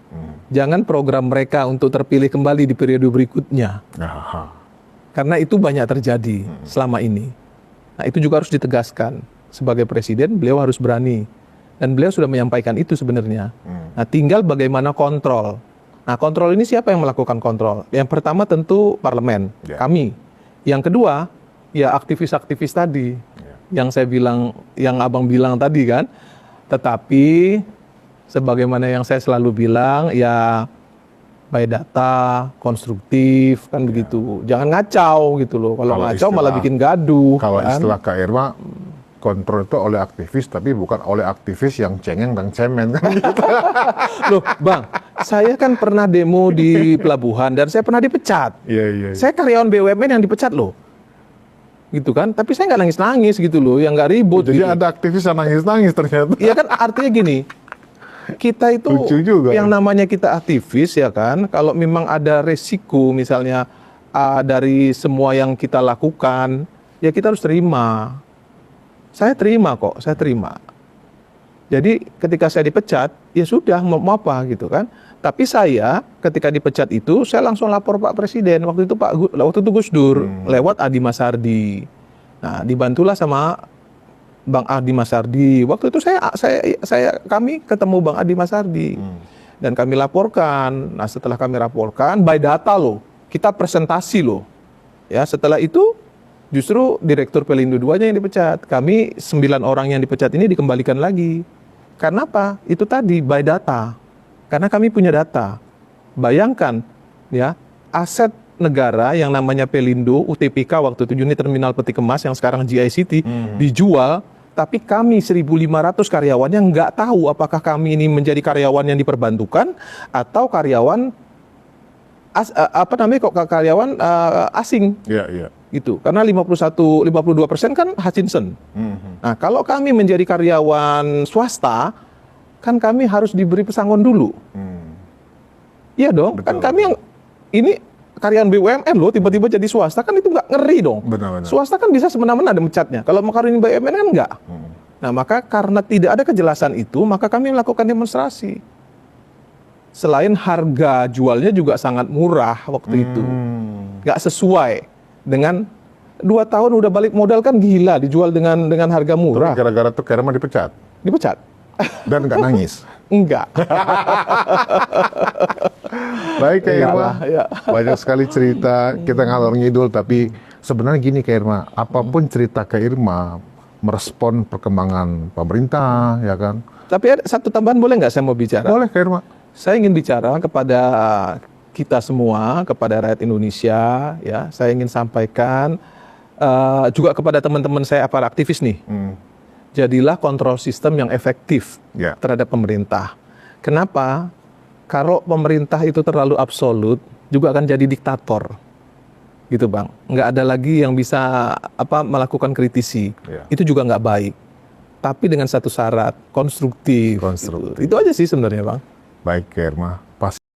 Jangan program mereka untuk terpilih kembali di periode berikutnya.
Aha.
Karena itu banyak terjadi selama ini. Nah, itu juga harus ditegaskan. Sebagai presiden, beliau harus berani. Dan beliau sudah menyampaikan itu sebenarnya. Nah, tinggal bagaimana kontrol. Nah, kontrol ini siapa yang melakukan kontrol? Yang pertama tentu parlemen,
Ya.
kami. Yang kedua, ya aktivis-aktivis tadi. Yang saya bilang, yang abang bilang tadi kan. Tetapi, sebagaimana yang saya selalu bilang, ya by data, konstruktif, kan begitu. Jangan ngacau gitu loh. Kalau ngacau malah bikin gaduh.
Kalau
kan?
istilah Kak Irma, kontrol itu oleh aktivis, tapi bukan oleh aktivis yang cengeng dan cemen kan gitu.
Loh, Bang, saya kan pernah demo di pelabuhan dan saya pernah dipecat.
Iya.
Saya karyawan BUMN yang dipecat loh. Gitu kan, tapi saya nggak nangis-nangis gitu loh, yang nggak ribut.
Jadi
gitu.
ada aktivis yang nangis-nangis ternyata.
Iya kan, artinya gini, kita itu
Lucu juga,
yang
ya.
namanya kita aktivis ya kan, kalau memang ada resiko misalnya dari semua yang kita lakukan, ya kita harus terima. Saya terima kok, saya terima. Jadi ketika saya dipecat, ya sudah mau apa gitu kan. Tapi saya ketika dipecat itu, saya langsung lapor Pak Presiden. Waktu itu Gus Dur lewat Adi Masardi. Nah, dibantulah sama Bang Adi Masardi. Waktu itu kami ketemu Bang Adi Masardi dan kami laporkan. Nah, setelah kami laporkan by data loh, kita presentasi loh. Ya, setelah itu justru Direktur Pelindo 2-nya yang dipecat. Kami 9 orang yang dipecat ini dikembalikan lagi. Karena apa? Itu tadi by data. Karena kami punya data. Bayangkan ya, aset negara yang namanya Pelindo, UTPK waktu itu unit terminal peti kemas yang sekarang GICT dijual, tapi kami 1.500 karyawan yang nggak tahu apakah kami ini menjadi karyawan yang diperbantukan atau karyawan karyawan asing.
Iya.
Gitu. Karena 52% kan Hutchinson. Nah, kalau kami menjadi karyawan swasta, kan kami harus diberi pesangon dulu. Iya dong,
Betul,
kan kami yang ini karyawan BUMN loh, tiba-tiba jadi swasta, kan itu nggak ngeri dong.
Benar.
Swasta kan bisa semena-mena ada mecatnya. Kalau mau karyawan BUMN kan nggak. Nah, maka karena tidak ada kejelasan itu, maka kami melakukan demonstrasi. Selain harga jualnya juga sangat murah waktu itu, nggak sesuai dengan 2 tahun udah balik modal kan gila, dijual dengan harga murah.
Gara-gara tuh Kak Irma dipecat
Dipecat?
dan nggak nangis.
Enggak.
Baik Kak
Enggak
Irma,
lah, ya.
banyak sekali cerita, kita ngalor ngidul, tapi sebenarnya gini Kak Irma, apapun cerita Kak Irma merespon perkembangan pemerintah, ya kan?
Tapi ada satu tambahan, boleh nggak saya mau bicara?
Boleh Kak Irma.
Saya ingin bicara kepada kita semua, kepada rakyat Indonesia, ya. Saya ingin sampaikan juga kepada teman-teman saya para aktivis nih. Jadilah kontrol sistem yang efektif
Ya.
terhadap pemerintah. Kenapa? Kalau pemerintah itu terlalu absolut, juga akan jadi diktator, gitu Bang. Nggak ada lagi yang bisa melakukan kritisi.
Ya.
Itu juga nggak baik. Tapi dengan satu syarat, konstruktif.
Konstruktif.
Gitu. Itu aja sih sebenarnya Bang.
Baik Kak Irma.